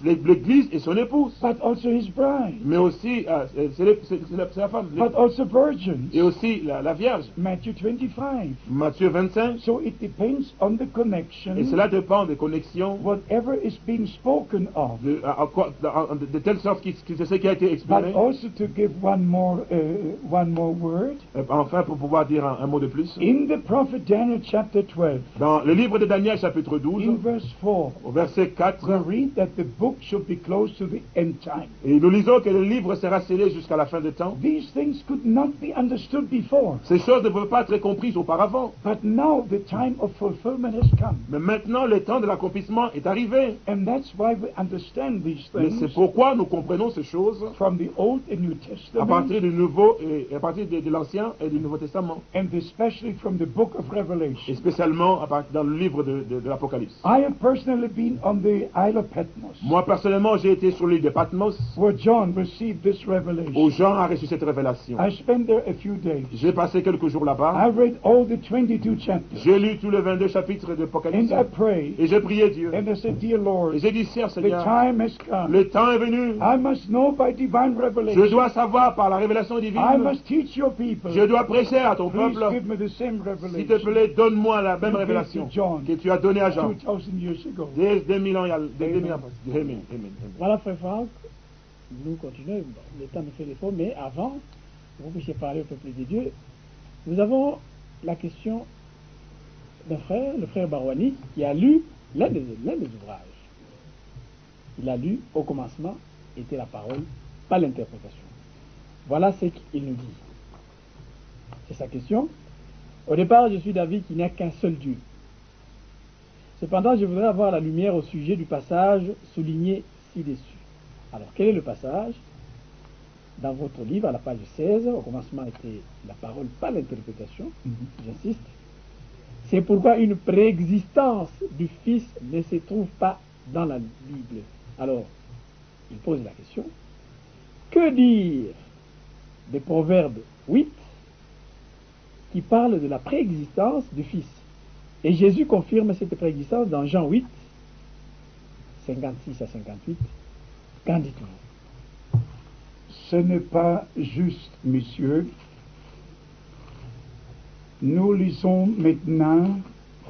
l'Église est son épouse. but also His bride, Mais aussi, c'est la femme. but also virgins. Et aussi la Vierge. Matthew 25. Matthieu 25. So it depends on the connection, Et cela dépend des connexions, whatever is being spoken of. de telle sorte que c'est ce qui a été But exprimé. also to give one more word, Enfin, pour pouvoir dire un mot de plus. in the prophet Daniel chapter 12, Dans le livre de Daniel, chapitre in 12, verse 4, au verset 4, we read that the book should be closed to the end time. et nous lisons que le livre sera scellé jusqu'à la fin des temps. These things could not be understood before, Ces choses ne peuvent pas être comprises auparavant. but now the time of fulfillment has come. Mais maintenant, le temps de l'accomplissement est arrivé. And that's why we understand these Mais things c'est pourquoi nous comprenons ces choses from the Old and New à Testament, partir du Nouveau et à partir de l'Ancien et du Nouveau Testament, and especially from the book of et Revelation. spécialement dans le livre de l'Apocalypse. I have personally been on the Isle of Patmos, Moi, personnellement, j'ai été sur l'île de Patmos, where John received this où revelation. Jean a reçu cette révélation. I spent there a few days. J'ai passé quelques jours là-bas. I read all the 22 chapters, J'ai lu tous les 22 chapitres de l'Apocalypse. and I prayed, Et j'ai prié Dieu. and I said, Dear Lord, Et j'ai dit, Seigneur, the Seigneur, time has come. le temps est venu. I must know by divine Je revelation. dois savoir par la révélation I divine. must teach your people. Je dois prêcher à ton Please peuple. give me the same S'il te revelation plaît, donne-moi la même you gave révélation to John que tu as donnée à Jean. 2,000 years ago. Dès 2000 ans, il y a 2000 ans. Amen, amen, amen. Voilà, frère Franck, nous continuons. Bon, le temps nous fait défaut, mais avant que vous puissiez parler au peuple de Dieu, nous avons la question d'un frère, le frère Barouani, qui a lu l'un des ouvrages. Il a lu, au commencement, était la parole, pas l'interprétation. Voilà ce qu'il nous dit. C'est sa question. Au départ, je suis d'avis qu'il n'y a qu'un seul Dieu. Cependant, je voudrais avoir la lumière au sujet du passage souligné ci-dessus. Alors, quel est le passage? Dans votre livre, à la page 16, au commencement était la parole, pas l'interprétation, j'insiste. C'est pourquoi une préexistence du Fils ne se trouve pas dans la Bible. Alors, il pose la question, que dire des Proverbes 8 qui parle de la préexistence du Fils? Et Jésus confirme cette préexistence dans Jean 8, 56 à 58. Qu'en dites-vous? Ce n'est pas juste, messieurs. Nous lisons maintenant,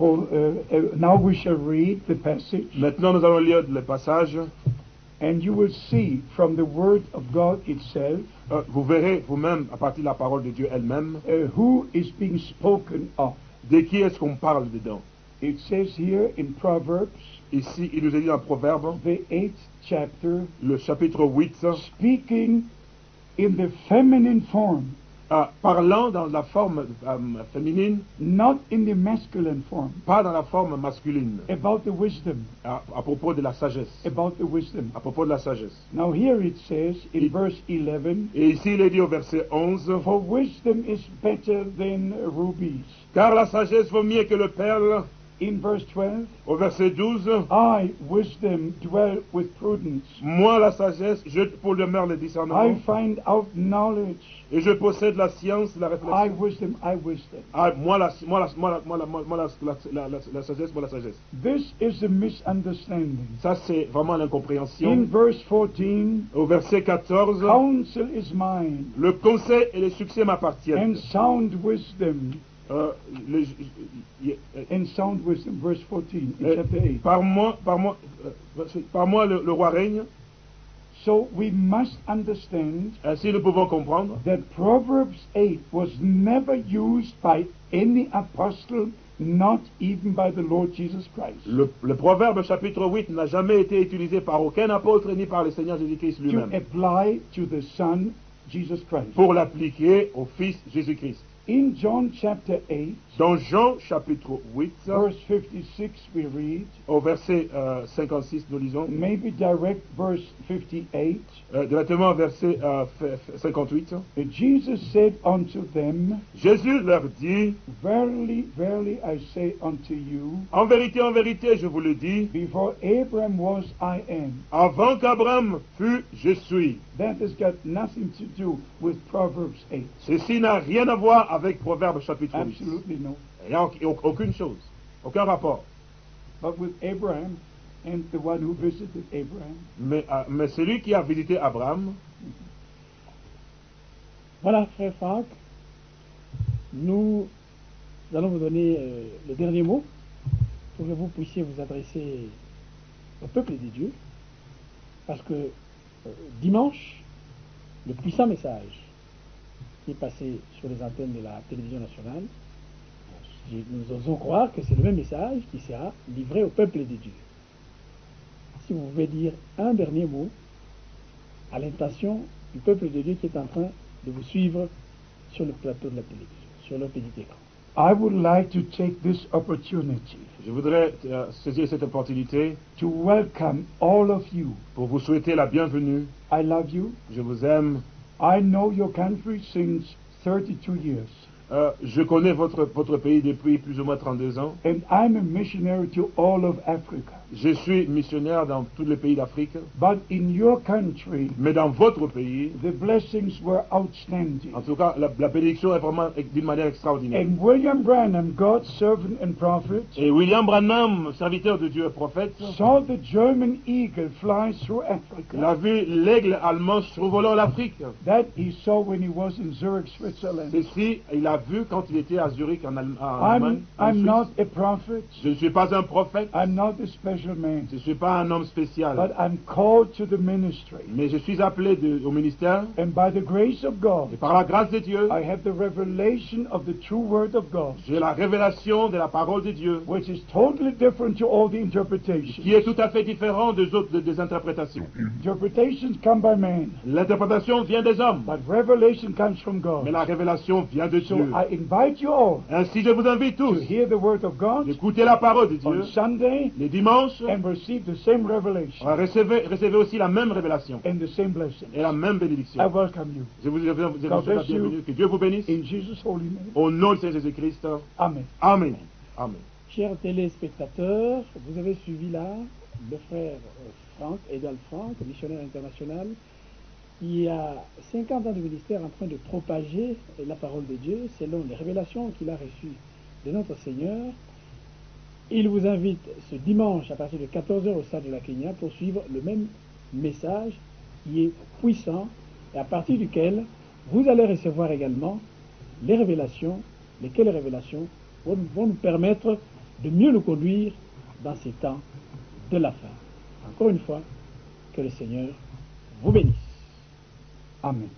now we shall read the passage, Maintenant, nous allons lire le passage. and you will see from the Word of God itself Vous verrez vous-même, à partir de la parole de Dieu elle-même, who is being spoken of. de qui est-ce qu'on parle dedans. It says here in Proverbs, Ici, il nous est dit dans Proverbe, the 8th chapter, le chapitre 8, speaking in the feminine form, parlant dans la forme féminine, not in the masculine form, pas dans la forme masculine, about the wisdom, à propos de la sagesse. about the wisdom. À propos de la sagesse. Now here it says in verse 11, Et ici, il est dit au verset 11, for wisdom is better than rubies. car la sagesse vaut mieux que le perle. In verse 12, Au verset 12, I, wisdom, dwell with prudence. moi la sagesse, je pour demeure le I discernement, find out knowledge. et je possède la science, la I, réflexion. wisdom. Moi la sagesse, moi la sagesse. This is a misunderstanding. Ça c'est vraiment In l'incompréhension. verse 14, Au verset 14, counsel is mine, le conseil et le succès and m'appartiennent. sound wisdom. Euh, le- And sound wisdom, verse 14, in euh, chapter 8. par moi le roi règne. So we must understand Ainsi nous pouvons comprendre that Proverbs 8 was never used by any apostle, not even by the Lord Jesus Christ, le Proverbe chapitre 8 n'a jamais été utilisé par aucun apôtre ni par le Seigneur Jésus-Christ to lui-même apply to the Son, Jesus Christ. pour l'appliquer au Fils Jésus-Christ. In John chapter 8, Dans Jean chapitre 8, verse 56, we read, au verset 56, nous lisons, maybe direct verse 58, directement au verset 58, that Jesus said unto them, Jésus leur dit, verily, verily, I say unto you, en vérité, je vous le dis, before Abraham was, I am. avant qu'Abraham fût, je suis. That has got nothing to do with Proverbs 8. Ceci n'a rien à voir avec Proverbe chapitre 8. Absolutely no. Il n'y a aucune chose, aucun rapport. But with Abraham and the one who visited Abraham. Mais celui qui a visité Abraham, Voilà, frère Franck, nous allons vous donner le dernier mot pour que vous puissiez vous adresser au peuple des dieux, parce que dimanche, le puissant message qui est passé sur les antennes de la télévision nationale, nous osons croire que c'est le même message qui sera livré au peuple des dieux. Si vous pouvez dire un dernier mot à l'intention du peuple de Dieu qui est en train de vous suivre sur le plateau de la télévision, sur le petit écran. I would like to take this opportunity je voudrais saisir cette opportunité to welcome all of you. pour vous souhaiter la bienvenue. I love you. Je vous aime. I know your country since 32 years. Je connais votre pays depuis plus ou moins 32 ans. And I'm a missionary to all of Africa. Je suis missionnaire dans tous les pays d'Afrique. But in your country, Mais dans votre pays, the blessings were outstanding. en tout cas, la bénédiction est vraiment d'une manière extraordinaire. And William Branham, God's servant and prophet, Et William Branham, serviteur de Dieu et prophète, saw the German eagle fly through il a Africa. vu l'aigle allemand survolant l'Afrique. That he saw when he was in Zurich, Switzerland. Ceci, il a vu quand il était à Zurich, en Allemagne. en I'm Suisse. not a prophet. Je ne suis pas un prophète. I'm not a special man. Je ne suis pas un homme spécial. But I'm called to the ministry. Mais je suis appelé au ministère. And by the grace of Et God, par la grâce de Dieu, I have the revelation of the true word of God, j'ai la révélation de la parole de Dieu, which is totally different to all the qui interpretations. est tout à fait différent des interprétations. Interpretations come by man, L'interprétation vient des hommes, but revelation comes from mais God. la révélation vient de So Dieu. I invite you all Ainsi, je vous invite to tous hear the word of God d'écouter la parole de on Dieu Sunday les dimanches. and receive the same revelation Recevez aussi la même révélation and the same blessing. et la même I bénédiction. welcome you. Je vous souhaite God la bless you. bienvenue. Que Dieu vous bénisse. In Jesus' holy name. Au nom de Jésus-Christ. Amen. Amen. Amen. Chers téléspectateurs, vous avez suivi là le frère Franck, Edal Franck, missionnaire international, qui a 50 ans de ministère en train de propager la parole de Dieu selon les révélations qu'il a reçues de notre Seigneur. Il vous invite ce dimanche à partir de 14 h au stade de la Kenya pour suivre le même message qui est puissant et à partir duquel vous allez recevoir également les révélations, lesquelles révélations vont nous permettre de mieux nous conduire dans ces temps de la fin. Encore une fois, que le Seigneur vous bénisse. Amen.